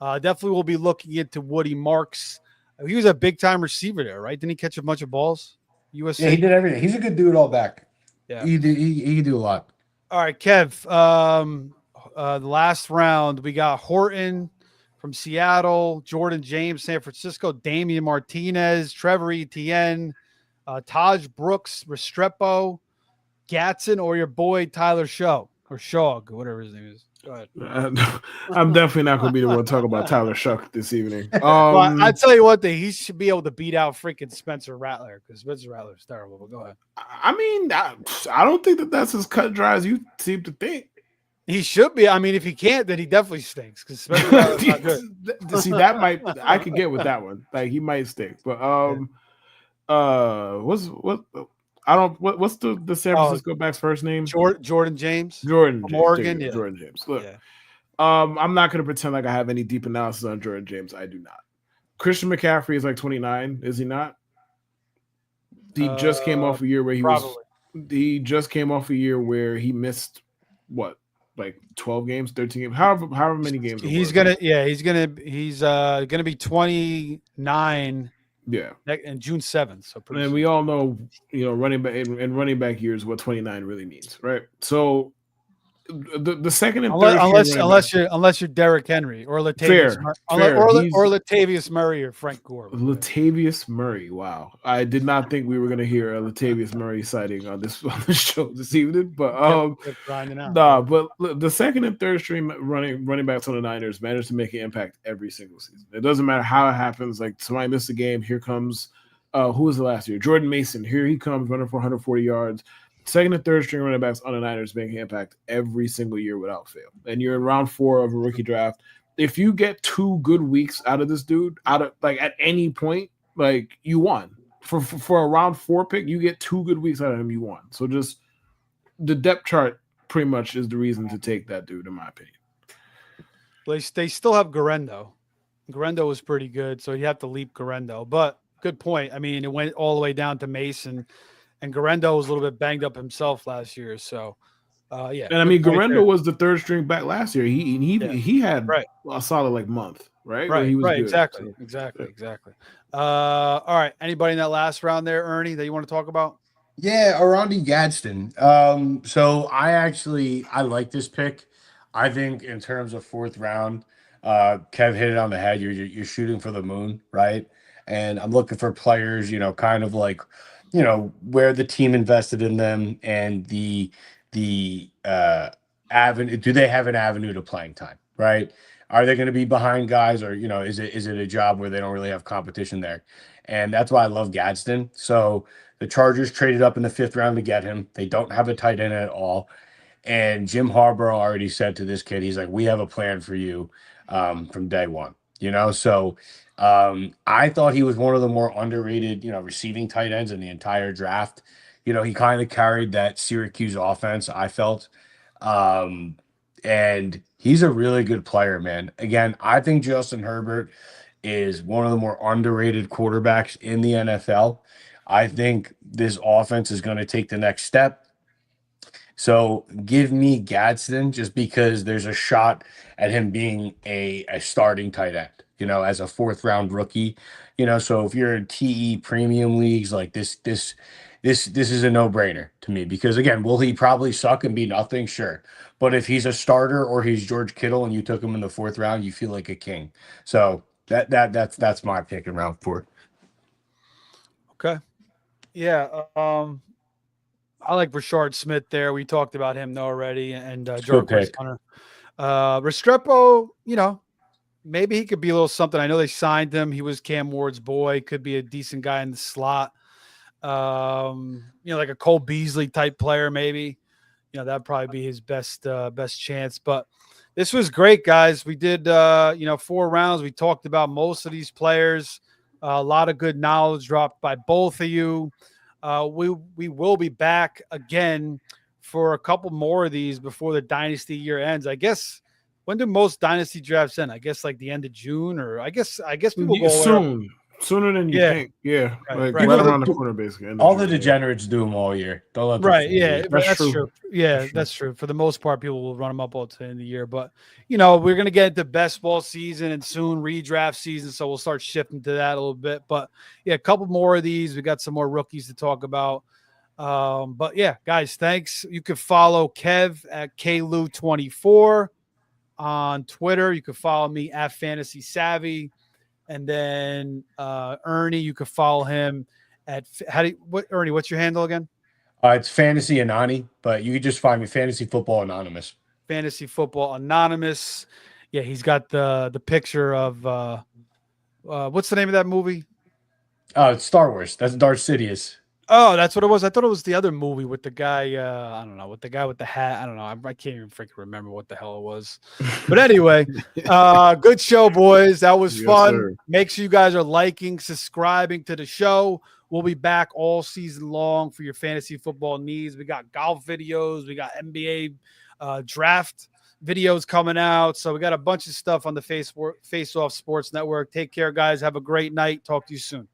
S1: Definitely will be looking into Woody Marks. He was a big-time receiver there, right? Didn't he catch a bunch of balls? USC?
S3: Yeah, he did everything. He's a good dude all back.
S1: Yeah.
S3: He can do a lot.
S1: All right, Kev. The last round, we got Horton from Seattle, Jordan James, San Francisco, Damian Martinez, Trevor Etienne, Taj Brooks, Restrepo, Gatson, or your boy Tyler Shaw or Shog, whatever his name is. Go ahead.
S2: I'm definitely not going to be the one to talk about Tyler Shuck this evening.
S1: Well, I tell you one thing, he should be able to beat out freaking Spencer Rattler because Spencer Rattler is terrible. But go ahead.
S2: I mean, I don't think that's as cut and dry as you seem to think.
S1: He should be. I mean, if he can't, then he definitely stinks because Spencer Rattler's not good.
S2: See, I could get with that one. Like he might stink, but what's the San Francisco back's first name?
S1: Jordan James.
S2: Jordan
S1: from
S2: James.
S1: Oregon. Yeah.
S2: Jordan James. Look, I'm not going to pretend like I have any deep analysis on Jordan James. I do not. Christian McCaffrey is like 29, is he not? He just came off a year where he just came off a year where he missed what, like 12 games, 13 games, however many games.
S1: He's gonna be 29.
S2: Yeah,
S1: and June 7th. So
S2: and we all know, running back in running back years what 29 really means, right? So the second and third,
S1: unless you're Derrick Henry or Latavius or Latavius Murray or Frank Gore.
S2: Latavius Murray. Wow, I did not think we were going to hear a Latavius Murray sighting on the show this evening, but but the second and third string running backs on the Niners managed to make an impact every single season. It doesn't matter how it happens. Like somebody missed a game, here comes who was the last year? Jordan Mason. Here he comes running for 140 yards. Second and third string running backs on the Niners making an impact every single year without fail. And you're in round 4 of a rookie draft. If you get 2 good weeks out of this dude, at any point, like you won. For a round 4 pick, you get 2 good weeks out of him, you won. So just the depth chart pretty much is the reason to take that dude, in my opinion.
S1: They still have Garendo. Garendo was pretty good, so you have to leap Garendo. But good point. I mean, it went all the way down to Mason. And Garendo was a little bit banged up himself last year, so yeah.
S2: And I mean, Garendo was the third string back last year. He had a solid month, right?
S1: Right,
S2: he was good.
S1: Exactly. All right. Anybody in that last round there, Ernie, that you want to talk about?
S3: Yeah, Arandi Gadsden. So I like this pick. I think in terms of 4th round, Kev hit it on the head. You're shooting for the moon, right? And I'm looking for players, kind of like, where the team invested in them and the avenue. Do they have an avenue to playing time, right? Are they going to be behind guys, or is it a job where they don't really have competition there? And that's why I love Gadsden. So the Chargers traded up in the 5th round to get him. They don't have a tight end at all. And Jim Harbaugh already said to this kid, he's like, we have a plan for you from day one, So I thought he was one of the more underrated, receiving tight ends in the entire draft. He kind of carried that Syracuse offense, I felt. And he's a really good player, man. Again, I think Justin Herbert is one of the more underrated quarterbacks in the NFL. I think this offense is going to take the next step. So give me Gadsden just because there's a shot at him being a starting tight end, as a 4th round rookie, so if you're in TE premium leagues, like this is a no brainer to me, because again, will he probably suck and be nothing? Sure. But if he's a starter or he's George Kittle and you took him in the 4th round, you feel like a king. So that's my pick in round 4.
S1: Okay. Yeah. I like Rashard Smith there. We talked about him already, and Jarquez Hunter. Restrepo, maybe he could be a little something. I know they signed him. He was Cam Ward's boy. Could be a decent guy in the slot. Like a Cole Beasley type player, maybe. That'd probably be his best chance. But this was great, guys. We did 4 rounds. We talked about most of these players. A lot of good knowledge dropped by both of you. We will be back again for a couple more of these before the dynasty year ends. I guess, when do most dynasty drafts end? I guess like the end of June, or I guess people go
S2: soon. Sooner than you
S1: Yeah.
S2: think. Yeah.
S1: Right,
S2: Like
S1: right.
S2: right
S3: Even
S2: around the corner, basically. end of
S3: All the
S2: June, yeah.
S3: degenerates do them all year. Don't let them
S1: Right.
S3: fool
S1: Yeah.
S3: you.
S1: But
S2: That's
S1: that's
S2: true.
S1: true. Yeah,
S2: That's true.
S1: that's true. For the most part, people will run them up all to the end of the year. But, you know, we're going to get into best ball season and soon redraft season. So we'll start shifting to that a little bit. But, yeah, a couple more of these. We got some more rookies to talk about. But, yeah, guys, thanks. You can follow Kev at KLU24 on Twitter. You can follow me at Fantasy Savvy. And then Ernie, you can follow him at Ernie, what's your handle again?
S3: It's Fantasy Anani, but you can just find me Fantasy Football Anonymous.
S1: Fantasy Football Anonymous. Yeah, he's got the picture of what's the name of that movie?
S3: It's Star Wars. That's Darth Sidious.
S1: Oh, that's what it was. I thought it was the other movie with the guy. I don't know, with the guy with the hat. I don't know. I can't even freaking remember what the hell it was. But anyway, good show, boys. That was
S2: Yes,
S1: fun.
S2: sir.
S1: Make sure you guys are liking, subscribing to the show. We'll be back all season long for your fantasy football needs. We got golf videos. We got NBA draft videos coming out. So we got a bunch of stuff on the Face Off Sports Network. Take care, guys. Have a great night. Talk to you soon.